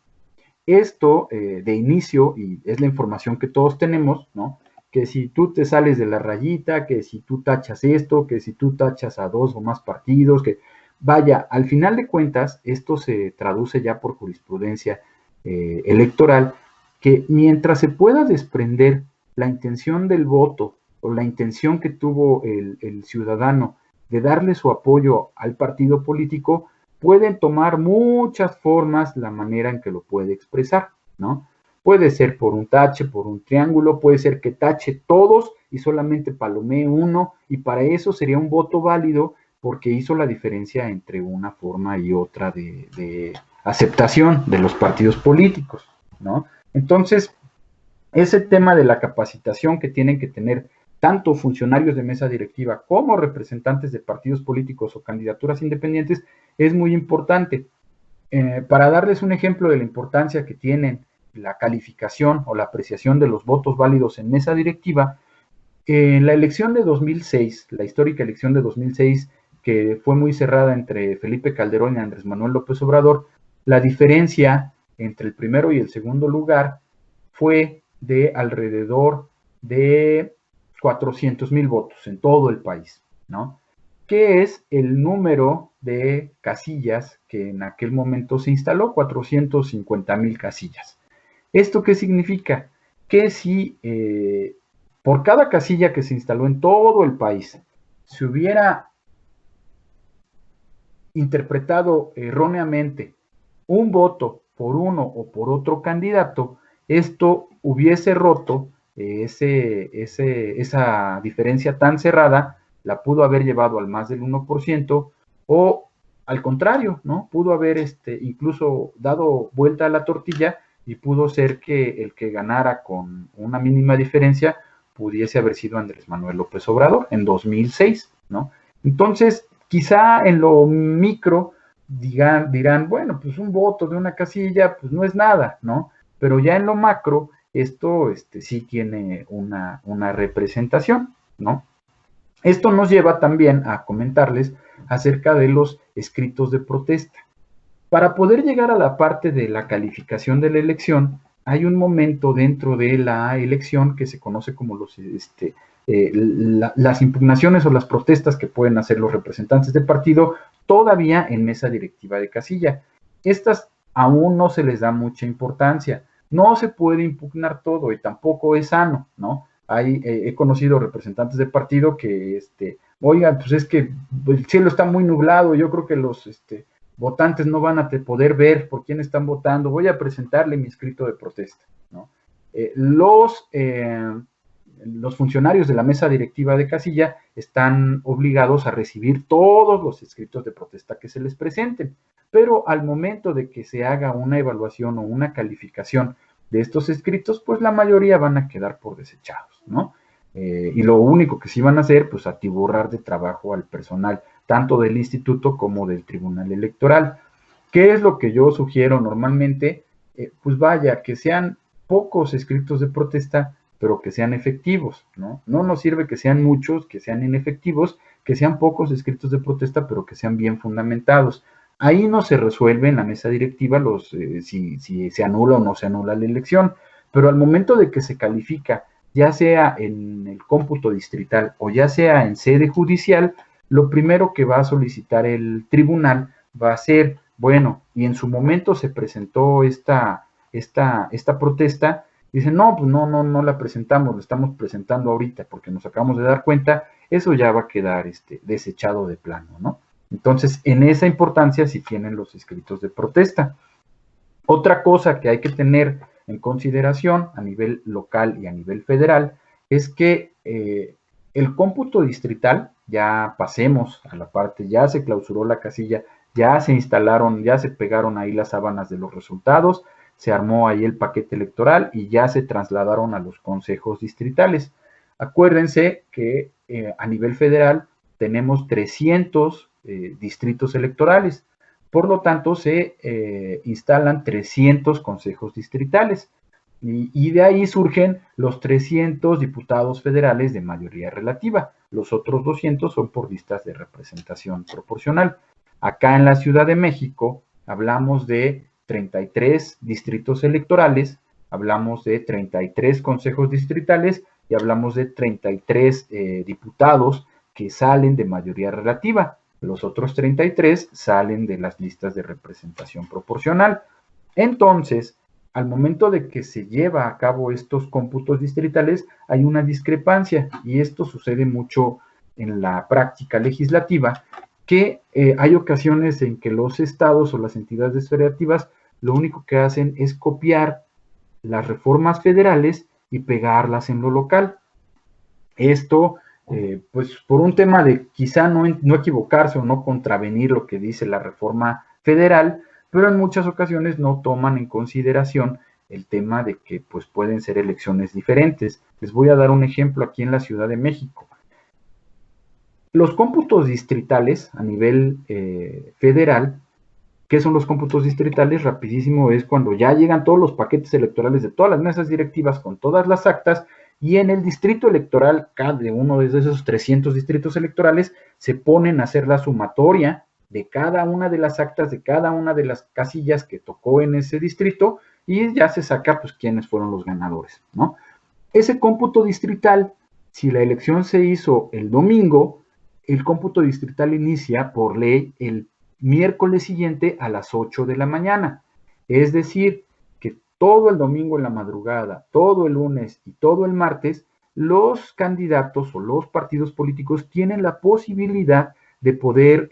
Esto, de inicio, y es la información que todos tenemos, ¿no? Que si tú te sales de la rayita, que si tú tachas esto, que si tú tachas a dos o más partidos, que vaya, al final de cuentas, esto se traduce ya por jurisprudencia electoral, que mientras se pueda desprender la intención del voto o la intención que tuvo el ciudadano de darle su apoyo al partido político, pueden tomar muchas formas la manera en que lo puede expresar, ¿no? Puede ser por un tache, por un triángulo, puede ser que tache todos y solamente palomee uno, y para eso sería un voto válido porque hizo la diferencia entre una forma y otra de aceptación de los partidos políticos, ¿no? Entonces, ese tema de la capacitación que tienen que tener tanto funcionarios de mesa directiva como representantes de partidos políticos o candidaturas independientes es muy importante. Para darles un ejemplo de la importancia que tienen la calificación o la apreciación de los votos válidos en mesa directiva, en la elección de 2006, la histórica elección de 2006, que fue muy cerrada entre Felipe Calderón y Andrés Manuel López Obrador, la diferencia entre el primero y el segundo lugar fue de alrededor de 400,000 votos en todo el país, ¿no? Que es el número de casillas que en aquel momento se instaló, 450,000 casillas. ¿Esto qué significa? Que si por cada casilla que se instaló en todo el país se hubiera interpretado erróneamente un voto por uno o por otro candidato, esto hubiese roto esa diferencia tan cerrada, la pudo haber llevado al más del 1%, o al contrario, ¿no? Pudo haber incluso dado vuelta a la tortilla y pudo ser que el que ganara con una mínima diferencia pudiese haber sido Andrés Manuel López Obrador en 2006, ¿no? Entonces, quizá en lo micro dirán, bueno, pues un voto de una casilla, pues no es nada, ¿no? Pero ya en lo macro, esto sí tiene una representación, ¿no? Esto nos lleva también a comentarles acerca de los escritos de protesta. Para poder llegar a la parte de la calificación de la elección, hay un momento dentro de la elección que se conoce como las impugnaciones o las protestas que pueden hacer los representantes de partido todavía en mesa directiva de casilla. Estas aún no se les da mucha importancia. No se puede impugnar todo y tampoco es sano, ¿no? He conocido representantes de partido que, oigan, pues es que el cielo está muy nublado, yo creo que los votantes no van a poder ver por quién están votando, voy a presentarle mi escrito de protesta, ¿no? Los funcionarios de la mesa directiva de casilla están obligados a recibir todos los escritos de protesta que se les presenten, pero al momento de que se haga una evaluación o una calificación de estos escritos, pues la mayoría van a quedar por desechados, ¿no? Y lo único que sí van a hacer, pues atiborrar de trabajo al personal, tanto del instituto como del tribunal electoral. ¿Qué es lo que yo sugiero normalmente? Pues vaya, que sean pocos escritos de protesta, pero que sean efectivos, ¿no? No nos sirve que sean muchos, que sean inefectivos, que sean pocos escritos de protesta, pero que sean bien fundamentados. Ahí no se resuelve en la mesa directiva si se anula o no se anula la elección, pero al momento de que se califica, ya sea en el cómputo distrital o ya sea en sede judicial, lo primero que va a solicitar el tribunal va a ser, bueno, y en su momento se presentó esta protesta, dicen, no, pues no la presentamos, la estamos presentando ahorita porque nos acabamos de dar cuenta, eso ya va a quedar desechado de plano, ¿no? Entonces, en esa importancia sí tienen los escritos de protesta. Otra cosa que hay que tener en consideración a nivel local y a nivel federal es que el cómputo distrital, ya pasemos a la parte, ya se clausuró la casilla, ya se instalaron, ya se pegaron ahí las sábanas de los resultados, se armó ahí el paquete electoral y ya se trasladaron a los consejos distritales. Acuérdense que a nivel federal tenemos 300 distritos electorales. Por lo tanto, se instalan 300 consejos distritales y de ahí surgen los 300 diputados federales de mayoría relativa. Los otros 200 son por listas de representación proporcional. Acá en la Ciudad de México hablamos de 33 distritos electorales, hablamos de 33 consejos distritales y hablamos de 33 diputados que salen de mayoría relativa. Los otros 33 salen de las listas de representación proporcional. Entonces, al momento de que se lleva a cabo estos cómputos distritales, hay una discrepancia, y esto sucede mucho en la práctica legislativa, que hay ocasiones en que los estados o las entidades federativas lo único que hacen es copiar las reformas federales y pegarlas en lo local. Esto pues por un tema de quizá no equivocarse o no contravenir lo que dice la reforma federal, pero en muchas ocasiones no toman en consideración el tema de que pues pueden ser elecciones diferentes. Les voy a dar un ejemplo aquí en la Ciudad de México. Los cómputos distritales a nivel federal, ¿qué son los cómputos distritales? Rapidísimo, es cuando ya llegan todos los paquetes electorales de todas las mesas directivas con todas las actas, y en el distrito electoral, cada uno de esos 300 distritos electorales, se ponen a hacer la sumatoria de cada una de las actas, de cada una de las casillas que tocó en ese distrito, y ya se saca pues quiénes fueron los ganadores, ¿no? Ese cómputo distrital, si la elección se hizo el domingo, el cómputo distrital inicia por ley el miércoles siguiente a las 8 de la mañana. Es decir, que todo el domingo en la madrugada, todo el lunes y todo el martes, los candidatos o los partidos políticos tienen la posibilidad de poder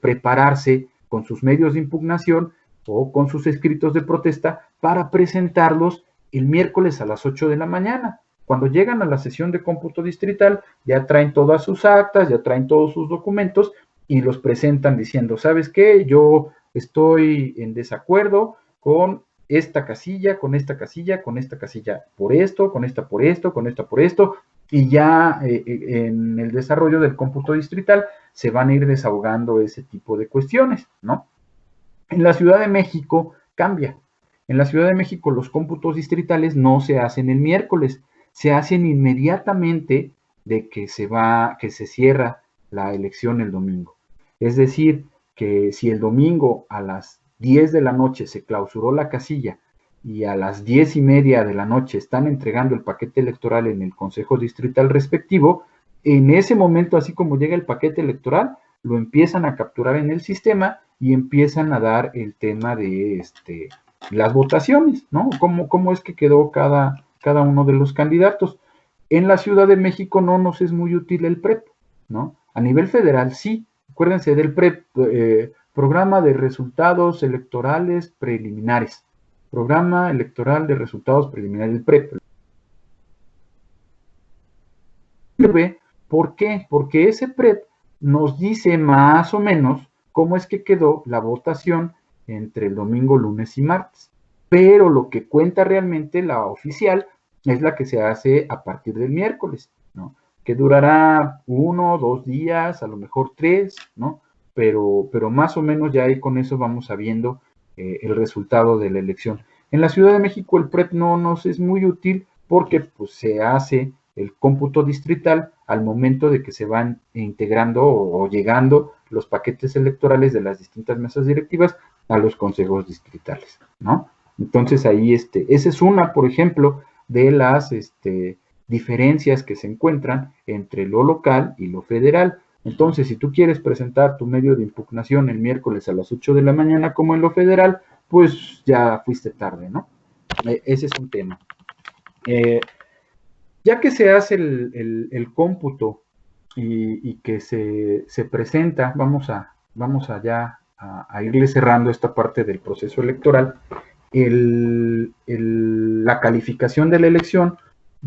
prepararse con sus medios de impugnación o con sus escritos de protesta para presentarlos el miércoles a las 8 de la mañana. Cuando llegan a la sesión de cómputo distrital, ya traen todas sus actas, ya traen todos sus documentos y los presentan diciendo, ¿sabes qué? Yo estoy en desacuerdo con esta casilla, con esta casilla, con esta casilla por esto, con esta por esto, con esta por esto, y ya en el desarrollo del cómputo distrital se van a ir desahogando ese tipo de cuestiones, ¿no? En la Ciudad de México cambia. En la Ciudad de México los cómputos distritales no se hacen el miércoles, se hacen inmediatamente de que se cierra la elección el domingo. Es decir, que si el domingo a las 10 de la noche se clausuró la casilla y a las 10:30 de la noche están entregando el paquete electoral en el Consejo Distrital respectivo, en ese momento, así como llega el paquete electoral, lo empiezan a capturar en el sistema y empiezan a dar el tema de las votaciones, ¿no? ¿Cómo es que quedó cada uno de los candidatos? En la Ciudad de México no nos es muy útil el PREP, ¿no? A nivel federal sí, acuérdense del PREP, Programa de Resultados Electorales Preliminares, Programa Electoral de Resultados Preliminares, el PREP. ¿Por qué? Porque ese PREP nos dice más o menos cómo es que quedó la votación entre el domingo, lunes y martes. Pero lo que cuenta realmente la oficial es la que se hace a partir del miércoles, ¿no? Que durará 1 o 2 días, a lo mejor 3, ¿no? Pero más o menos ya ahí con eso vamos sabiendo el resultado de la elección. En la Ciudad de México el PREP no nos es muy útil porque pues se hace el cómputo distrital al momento de que se van integrando o llegando los paquetes electorales de las distintas mesas directivas a los consejos distritales, ¿no? Entonces ahí, esa es una, por ejemplo, de las diferencias que se encuentran entre lo local y lo federal. Entonces, si tú quieres presentar tu medio de impugnación el miércoles a las 8 de la mañana como en lo federal, pues ya fuiste tarde, ¿no? Ese es un tema. Ya que se hace el cómputo y que se presenta, vamos ya a irle cerrando esta parte del proceso electoral, la calificación de la elección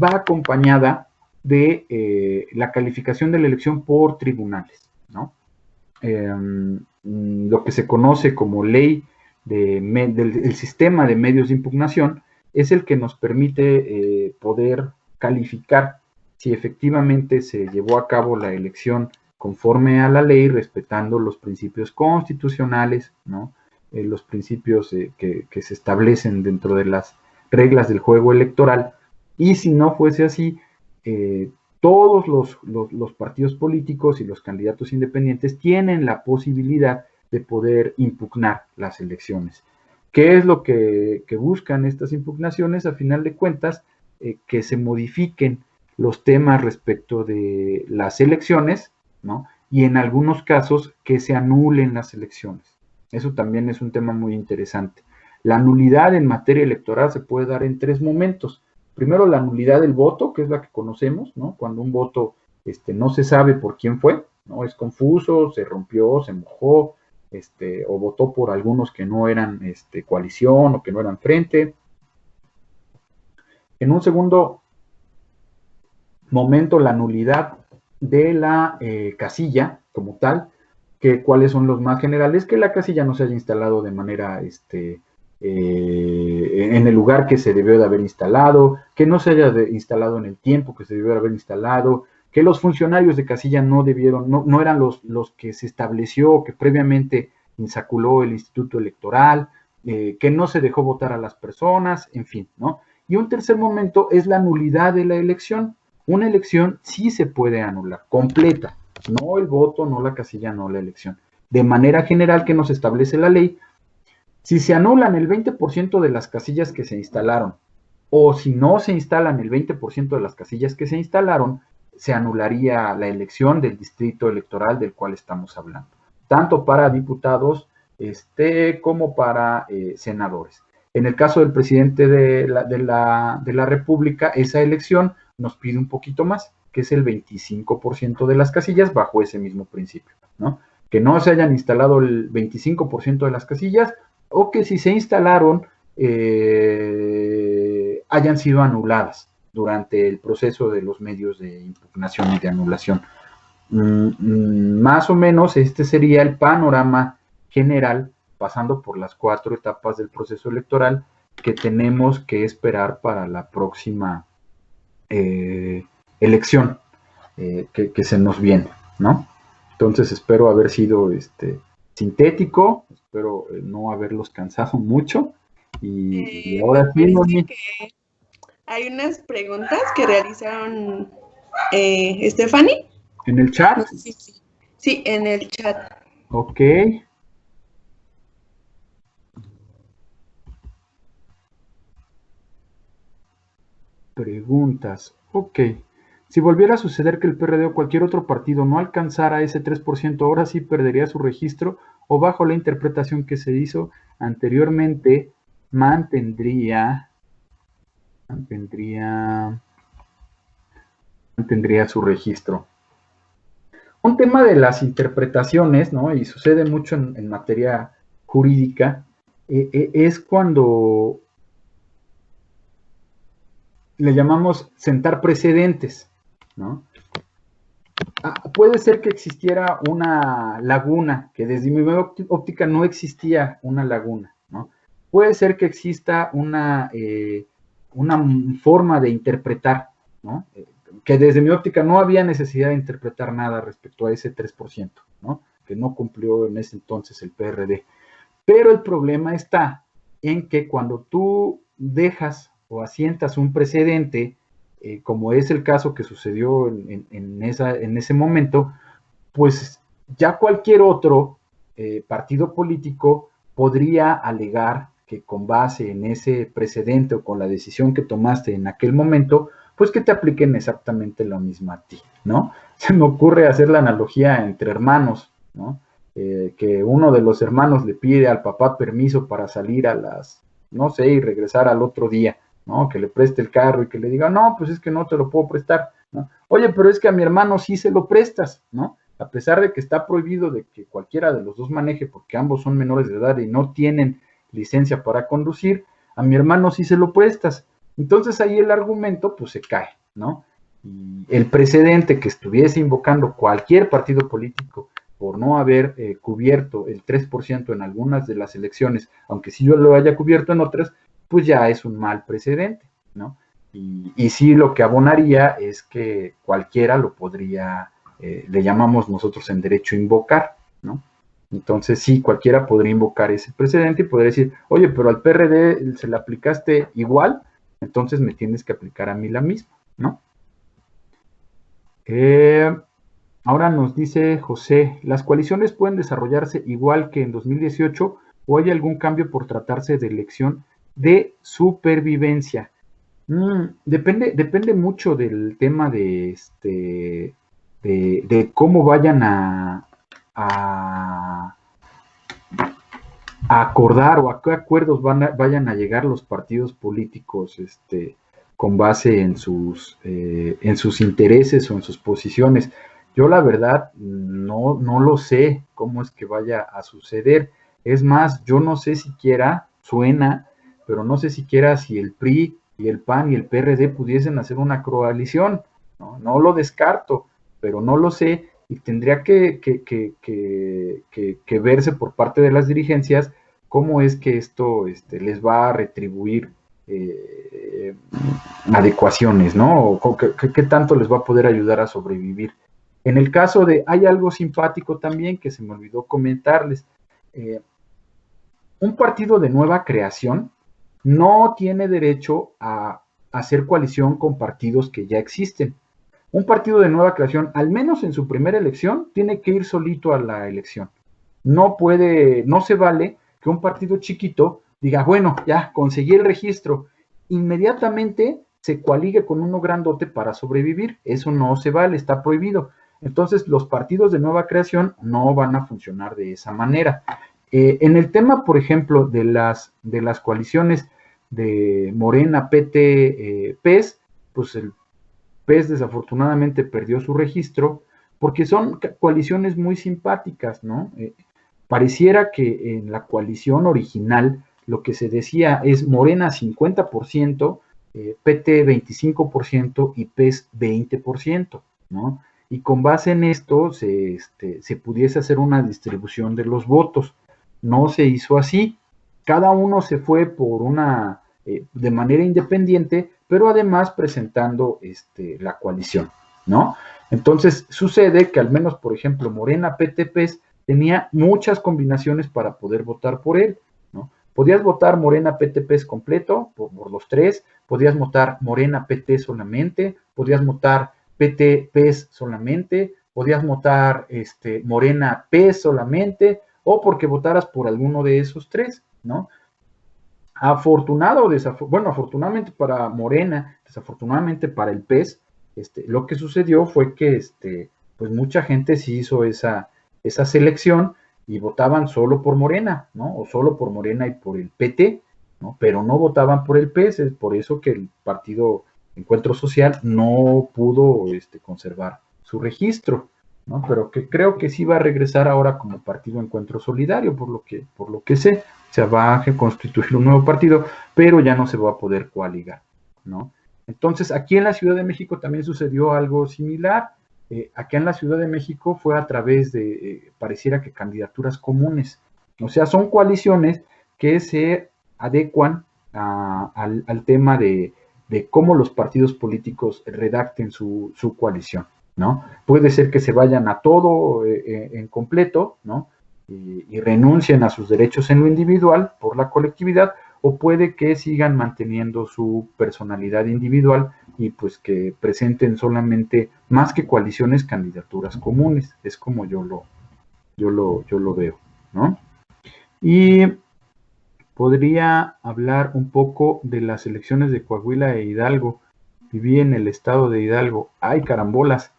va acompañada de la calificación de la elección por tribunales, ¿no? Lo que se conoce como ley del sistema de medios de impugnación es el que nos permite poder calificar si efectivamente se llevó a cabo la elección conforme a la ley, respetando los principios constitucionales, ¿no? Los principios que se establecen dentro de las reglas del juego electoral, y si no fuese así, todos los partidos políticos y los candidatos independientes tienen la posibilidad de poder impugnar las elecciones. ¿Qué es lo que buscan estas impugnaciones? A final de cuentas, que se modifiquen los temas respecto de las elecciones, ¿no? Y en algunos casos que se anulen las elecciones. Eso también es un tema muy interesante. La nulidad en materia electoral se puede dar en 3 momentos. Primero, la nulidad del voto, que es la que conocemos, ¿no? Cuando un voto no se sabe por quién fue, ¿no? Es confuso, se rompió, se mojó, o votó por algunos que no eran coalición o que no eran frente. En un segundo momento, la nulidad de la casilla como tal, que cuáles son los más generales, que la casilla no se haya instalado de manera en el lugar que se debió de haber instalado, que no se haya instalado en el tiempo que se debió de haber instalado, que los funcionarios de casilla no eran los que se estableció, que previamente insaculó el Instituto Electoral, que no se dejó votar a las personas, en fin, ¿no? Y un tercer momento es la nulidad de la elección. Una elección sí se puede anular, completa, no el voto, no la casilla, no la elección. De manera general que nos establece la ley, si se anulan el 20% de las casillas que se instalaron, o si no se instalan el 20% de las casillas que se instalaron, se anularía la elección del distrito electoral del cual estamos hablando, tanto para diputados como para senadores. En el caso del presidente de la República, esa elección nos pide un poquito más, que es el 25% de las casillas bajo ese mismo principio, ¿no? Que no se hayan instalado el 25% de las casillas, o que si se instalaron hayan sido anuladas durante el proceso de los medios de impugnación y de anulación. Más o menos este sería el panorama general, pasando por las 4 etapas del proceso electoral que tenemos que esperar para la próxima elección que se nos viene, ¿no? Entonces espero haber sido sintético, espero no haberlos cansado mucho. Y ahora sí, hay unas preguntas que realizaron Stephanie. ¿En el chat? No sé si sí, en el chat. Ok. Preguntas. Ok. Si volviera a suceder que el PRD o cualquier otro partido no alcanzara ese 3%, ahora sí perdería su registro, o bajo la interpretación que se hizo anteriormente, mantendría su registro. Un tema de las interpretaciones, ¿no? Y sucede mucho en materia jurídica, es cuando le llamamos sentar precedentes, ¿no? Puede ser que existiera una laguna, que desde mi óptica no existía una laguna, ¿no? Puede ser que exista una forma de interpretar, ¿no? Que desde mi óptica no había necesidad de interpretar nada respecto a ese 3%, ¿no? Que no cumplió en ese entonces el PRD. Pero el problema está en que cuando tú dejas o asientas un precedente, como es el caso que sucedió en ese momento, pues ya cualquier otro partido político podría alegar que con base en ese precedente o con la decisión que tomaste en aquel momento, pues que te apliquen exactamente lo mismo a ti, ¿no? Se me ocurre hacer la analogía entre hermanos, ¿no? Que uno de los hermanos le pide al papá permiso para salir a las, no sé, y regresar al otro día, ¿no? Que le preste el carro y que le diga, no, pues es que no te lo puedo prestar, ¿no? Oye, pero es que a mi hermano sí se lo prestas, ¿no? A pesar de que está prohibido de que cualquiera de los dos maneje porque ambos son menores de edad y no tienen licencia para conducir, a mi hermano sí se lo prestas. Entonces ahí el argumento pues se cae, ¿no? Y el precedente que estuviese invocando cualquier partido político por no haber cubierto el 3% en algunas de las elecciones, aunque sí yo lo haya cubierto en otras, pues ya es un mal precedente, ¿no? Y sí lo que abonaría es que cualquiera lo podría, le llamamos nosotros en derecho invocar, ¿no? Entonces sí, cualquiera podría invocar ese precedente y podría decir, oye, pero al PRD se le aplicaste igual, entonces me tienes que aplicar a mí la misma, ¿no? Ahora nos dice José, ¿las coaliciones pueden desarrollarse igual que en 2018 o hay algún cambio por tratarse de elección de supervivencia? Depende mucho del tema de cómo vayan a acordar o a qué acuerdos vayan a llegar los partidos políticos con base en sus intereses o en sus posiciones. Yo la verdad no lo sé cómo es que vaya a suceder. Es más, yo no sé siquiera, suena, pero no sé siquiera si el PRI y el PAN y el PRD pudiesen hacer una coalición. No lo descarto, pero no lo sé y tendría que verse por parte de las dirigencias cómo es que esto les va a retribuir adecuaciones, ¿no? O qué tanto les va a poder ayudar a sobrevivir. En el caso hay algo simpático también que se me olvidó comentarles. Un partido de nueva creación no tiene derecho a hacer coalición con partidos que ya existen. Un partido de nueva creación, al menos en su primera elección, tiene que ir solito a la elección. No se vale que un partido chiquito diga, bueno, ya conseguí el registro, inmediatamente se coaligue con uno grandote para sobrevivir. Eso no se vale, está prohibido. Entonces, los partidos de nueva creación no van a funcionar de esa manera. En el tema, por ejemplo, de las coaliciones de Morena, PT, PES, pues el PES desafortunadamente perdió su registro porque son coaliciones muy simpáticas, ¿no? Pareciera que en la coalición original lo que se decía es Morena 50%, PT 25% y PES 20%, ¿no? Y con base en esto se pudiese hacer una distribución de los votos. No se hizo así. Cada uno se fue por de manera independiente, pero además presentando la coalición, ¿no? Entonces sucede que al menos, por ejemplo, Morena, PT, PES tenía muchas combinaciones para poder votar por él, ¿no? Podías votar Morena, PT, PES completo, por los tres, podías votar Morena, PT solamente, podías votar PT, PES solamente, podías votar Morena, PES solamente, o porque votaras por alguno de esos tres, ¿no? Afortunadamente para Morena, desafortunadamente para el PES, lo que sucedió fue que pues mucha gente sí hizo esa selección y votaban solo por Morena, ¿no? O solo por Morena y por el PT, ¿no? Pero no votaban por el PES, es por eso que el partido Encuentro Social no pudo conservar su registro, ¿no? Pero que creo que sí va a regresar ahora como partido Encuentro Solidario, por lo que sé. Se va a constituir un nuevo partido, pero ya no se va a poder coaligar, ¿no? Entonces, aquí en la Ciudad de México también sucedió algo similar. Aquí en la Ciudad de México fue a través de, pareciera que candidaturas comunes. O sea, son coaliciones que se adecuan al tema de cómo los partidos políticos redacten su coalición, ¿no? Puede ser que se vayan a todo en completo, ¿no? Y renuncien a sus derechos en lo individual por la colectividad, o puede que sigan manteniendo su personalidad individual y pues que presenten solamente, más que coaliciones, candidaturas comunes. Es como yo lo veo, ¿no? Y podría hablar un poco de las elecciones de Coahuila e Hidalgo. Viví en el estado de Hidalgo. ¡Ay, carambolas!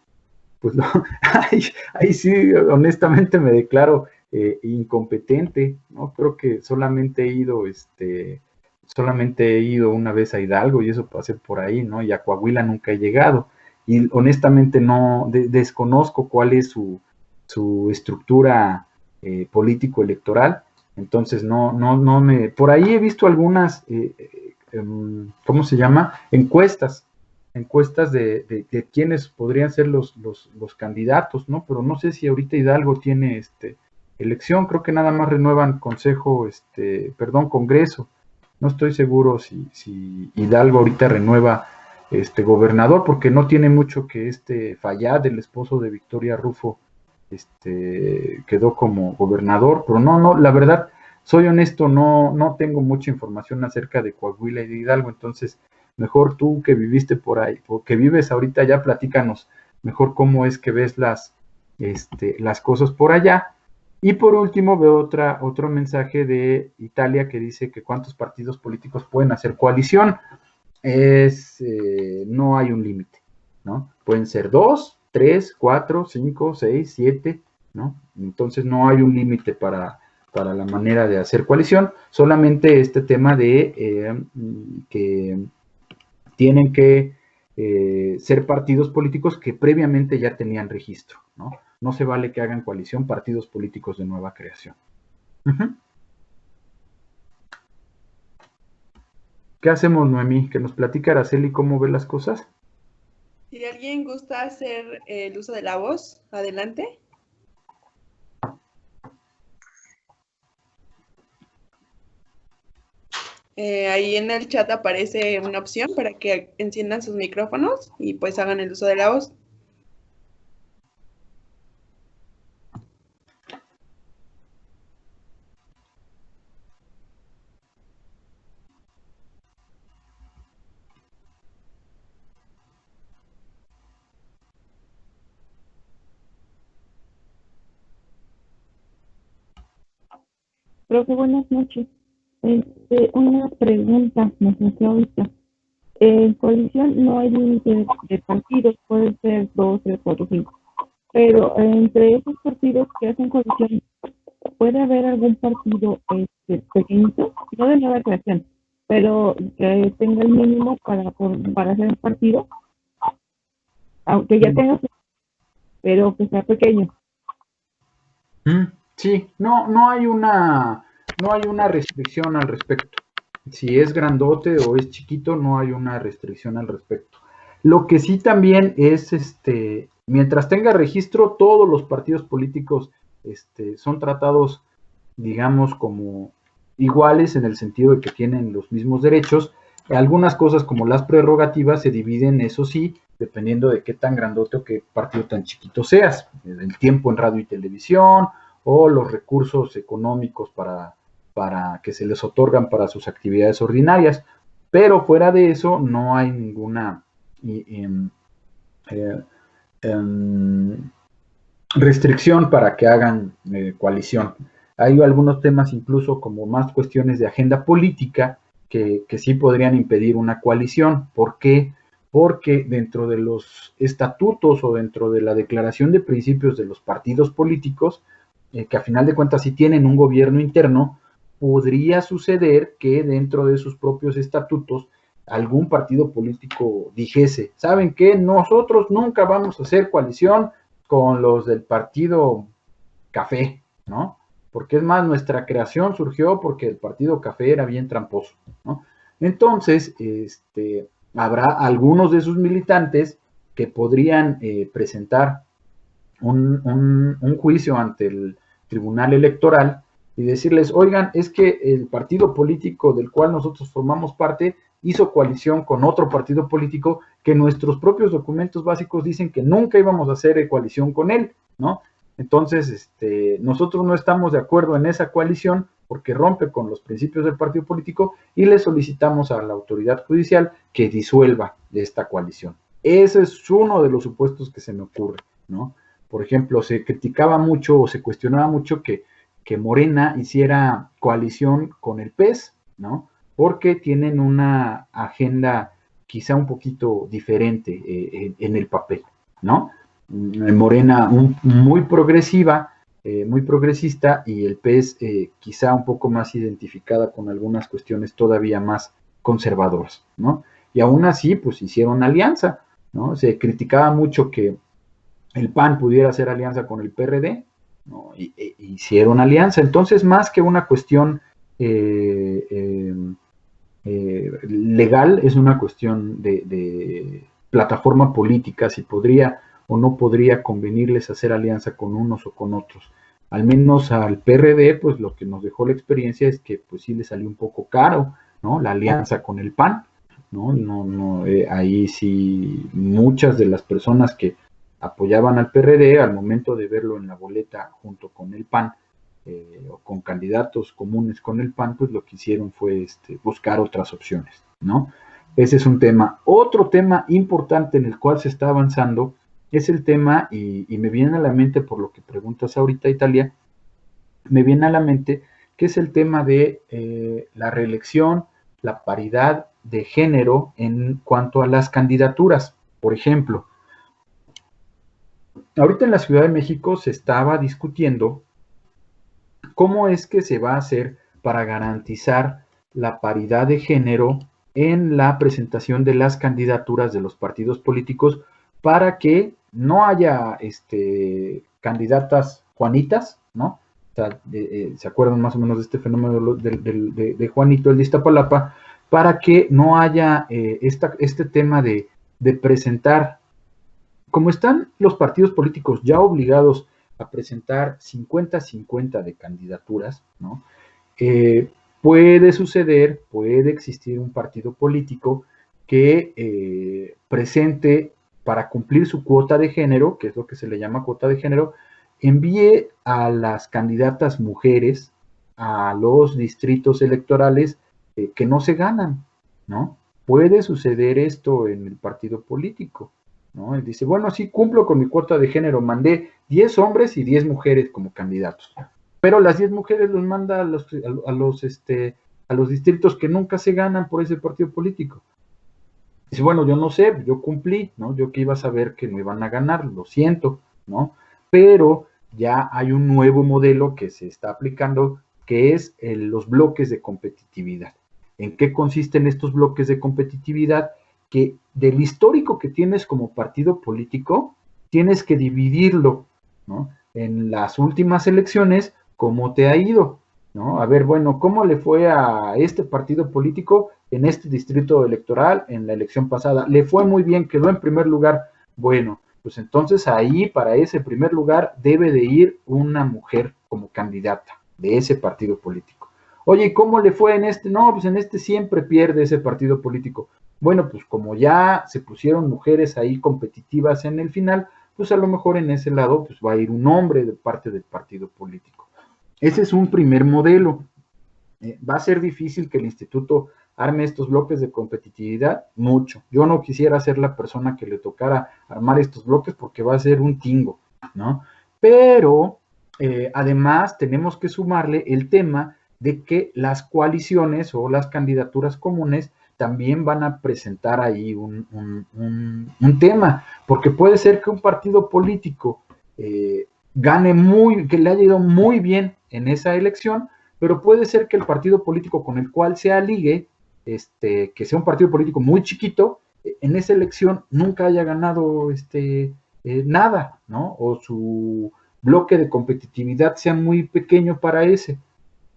Pues no, ahí sí, honestamente me declaro incompetente, ¿no? Creo que solamente he ido una vez a Hidalgo y eso pasé por ahí, ¿no? Y a Coahuila nunca he llegado. Y honestamente no, desconozco cuál es su estructura político-electoral. Entonces por ahí he visto algunas, ¿cómo se llama? Encuestas de quiénes podrían ser los candidatos, ¿no? Pero no sé si ahorita Hidalgo tiene elección, creo que nada más renuevan Congreso. No estoy seguro si Hidalgo ahorita renueva gobernador, porque no tiene mucho que Fayad, el esposo de Victoria Rufo, quedó como gobernador, pero no, la verdad, soy honesto, no tengo mucha información acerca de Coahuila y de Hidalgo, entonces mejor tú que viviste por ahí, o que vives ahorita ya, platícanos mejor cómo es que ves las cosas por allá. Y por último veo otro mensaje de Italia que dice que cuántos partidos políticos pueden hacer coalición. No hay un límite, ¿no? Pueden ser 2, 3, 4, 5, 6, 7, ¿no? Entonces no hay un límite para la manera de hacer coalición, solamente este tema de que tienen que ser partidos políticos que previamente ya tenían registro, ¿no? No se vale que hagan coalición partidos políticos de nueva creación. ¿Qué hacemos, Noemí? Que nos platique Araceli cómo ve las cosas. Si alguien gusta hacer el uso de la voz, adelante. Ahí en el chat aparece una opción para que enciendan sus micrófonos y pues hagan el uso de la voz. Profe, buenas noches. Una pregunta me surgió ahorita. En coalición no hay límite de partidos, pueden ser 2, 3, 4, 5. Pero entre esos partidos que hacen coalición, ¿puede haber algún partido pequeñito, no de nueva creación, pero que tenga el mínimo para hacer un partido? Aunque ya tenga, pero que sea pequeño. Sí, no hay una restricción al respecto. Si es grandote o es chiquito, no hay una restricción al respecto. Lo que sí también es, mientras tenga registro, todos los partidos políticos son tratados, digamos, como iguales en el sentido de que tienen los mismos derechos. Algunas cosas como las prerrogativas se dividen, eso sí, dependiendo de qué tan grandote o qué partido tan chiquito seas. El tiempo en radio y televisión o los recursos económicos para que se les otorgan para sus actividades ordinarias. Pero fuera de eso no hay ninguna restricción para que hagan coalición. Hay algunos temas incluso como más cuestiones de agenda política que sí podrían impedir una coalición. ¿Por qué? Porque dentro de los estatutos o dentro de la declaración de principios de los partidos políticos, que a final de cuentas sí tienen un gobierno interno, podría suceder que dentro de sus propios estatutos algún partido político dijese, ¿saben qué? Nosotros nunca vamos a hacer coalición con los del partido Café, ¿no? Porque es más, nuestra creación surgió porque el partido Café era bien tramposo, ¿no? Entonces, habrá algunos de sus militantes que podrían presentar un juicio ante el Tribunal Electoral y decirles, oigan, es que el partido político del cual nosotros formamos parte hizo coalición con otro partido político que nuestros propios documentos básicos dicen que nunca íbamos a hacer coalición con él, ¿no? Entonces, nosotros no estamos de acuerdo en esa coalición porque rompe con los principios del partido político y le solicitamos a la autoridad judicial que disuelva esta coalición. Ese es uno de los supuestos que se me ocurre, ¿no? Por ejemplo, se criticaba mucho o se cuestionaba mucho que Morena hiciera coalición con el PES, ¿no? Porque tienen una agenda quizá un poquito diferente en el papel, ¿no? Morena muy progresiva, muy progresista, y el PES quizá un poco más identificada con algunas cuestiones todavía más conservadoras, ¿no? Y aún así, pues hicieron alianza, ¿no? Se criticaba mucho que el PAN pudiera hacer alianza con el PRD, ¿no? Hicieron alianza. Entonces, más que una cuestión legal, es una cuestión de plataforma política, si podría o no podría convenirles hacer alianza con unos o con otros. Al menos al PRD, pues lo que nos dejó la experiencia es que pues sí le salió un poco caro, ¿no? La alianza con el PAN, ¿no? Ahí sí muchas de las personas que apoyaban al PRD al momento de verlo en la boleta junto con el PAN, o con candidatos comunes con el PAN, pues lo que hicieron fue buscar otras opciones, ¿no? Ese es un tema. Otro tema importante en el cual se está avanzando es el tema, y me viene a la mente por lo que preguntas ahorita, Italia, me viene a la mente que es el tema de la reelección, la paridad de género en cuanto a las candidaturas. Por ejemplo, ahorita en la Ciudad de México se estaba discutiendo cómo es que se va a hacer para garantizar la paridad de género en la presentación de las candidaturas de los partidos políticos, para que no haya candidatas Juanitas, ¿no? O sea, ¿se acuerdan más o menos de este fenómeno de Juanito, el de Iztapalapa? Para que no haya este tema de presentar, como están los partidos políticos ya obligados a presentar 50-50 de candidaturas, ¿no? Puede suceder, puede existir un partido político que presente, para cumplir su cuota de género, que es lo que se le llama cuota de género, envíe a las candidatas mujeres a los distritos electorales que no se ganan, ¿no? Puede suceder esto en el partido político, ¿no? Él dice, bueno, sí, cumplo con mi cuota de género, mandé 10 hombres y 10 mujeres como candidatos, pero las 10 mujeres los manda a los distritos que nunca se ganan por ese partido político. Dice, bueno, yo no sé, yo cumplí, ¿no? Yo que iba a saber que me iban a ganar, lo siento, ¿no? Pero ya hay un nuevo modelo que se está aplicando, que es los bloques de competitividad. ¿En qué consisten estos bloques de competitividad? Que del histórico que tienes como partido político, tienes que dividirlo, ¿no? En las últimas elecciones, ¿cómo te ha ido? ¿No? A ver, bueno, ¿cómo le fue a este partido político en este distrito electoral en la elección pasada? Le fue muy bien, quedó en primer lugar. Bueno, pues entonces ahí para ese primer lugar debe de ir una mujer como candidata de ese partido político. Oye, ¿cómo le fue en este? No, pues en este siempre pierde ese partido político. Bueno, pues como ya se pusieron mujeres ahí competitivas en el final, pues a lo mejor en ese lado pues va a ir un hombre de parte del partido político. Ese es un primer modelo. ¿Va a ser difícil que el instituto arme estos bloques de competitividad? Mucho. Yo no quisiera ser la persona que le tocara armar estos bloques porque va a ser un tingo, ¿no? Pero además tenemos que sumarle el tema de que las coaliciones o las candidaturas comunes también van a presentar ahí un tema, porque puede ser que un partido político que le haya ido muy bien en esa elección, pero puede ser que el partido político con el cual se aligue, que sea un partido político muy chiquito, en esa elección nunca haya ganado nada, ¿no? O su bloque de competitividad sea muy pequeño para ese.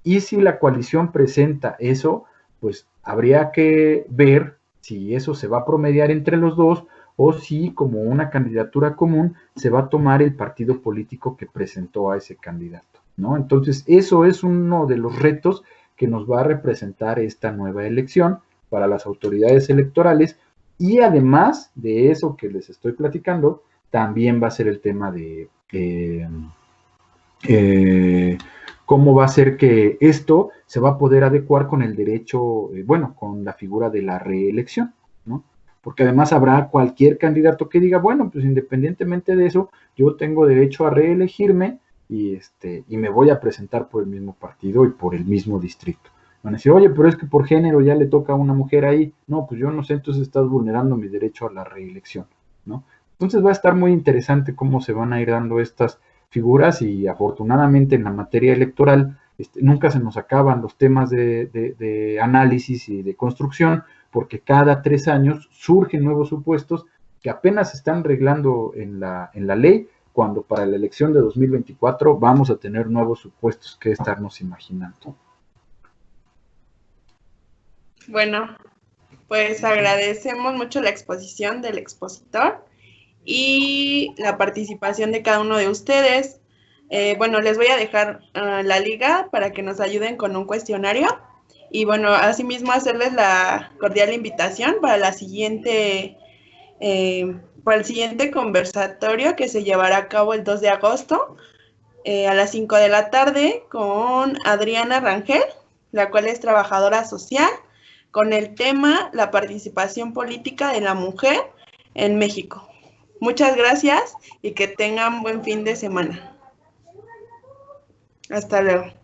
Y si la coalición presenta eso, pues habría que ver si eso se va a promediar entre los dos, o si como una candidatura común se va a tomar el partido político que presentó a ese candidato, ¿no? Entonces, eso es uno de los retos que nos va a representar esta nueva elección para las autoridades electorales, y además de eso que les estoy platicando, también va a ser el tema de cómo va a ser que esto se va a poder adecuar con el derecho, bueno, con la figura de la reelección, ¿no? Porque además habrá cualquier candidato que diga, bueno, pues independientemente de eso, yo tengo derecho a reelegirme y me voy a presentar por el mismo partido y por el mismo distrito. Van a decir, oye, pero es que por género ya le toca a una mujer ahí. No, pues yo no sé, entonces estás vulnerando mi derecho a la reelección, ¿no? Entonces va a estar muy interesante cómo se van a ir dando estas figuras y afortunadamente en la materia electoral nunca se nos acaban los temas de análisis y de construcción, porque cada 3 años surgen nuevos supuestos que apenas se están arreglando en la ley, cuando para la elección de 2024 vamos a tener nuevos supuestos que estarnos imaginando. Bueno, pues agradecemos mucho la exposición del expositor y la participación de cada uno de ustedes. Bueno, les voy a dejar la liga para que nos ayuden con un cuestionario y bueno, asimismo hacerles la cordial invitación para el siguiente conversatorio que se llevará a cabo el 2 de agosto a las 5 de la tarde con Adriana Rangel, la cual es trabajadora social, con el tema la participación política de la mujer en México. Muchas gracias y que tengan buen fin de semana. Hasta luego.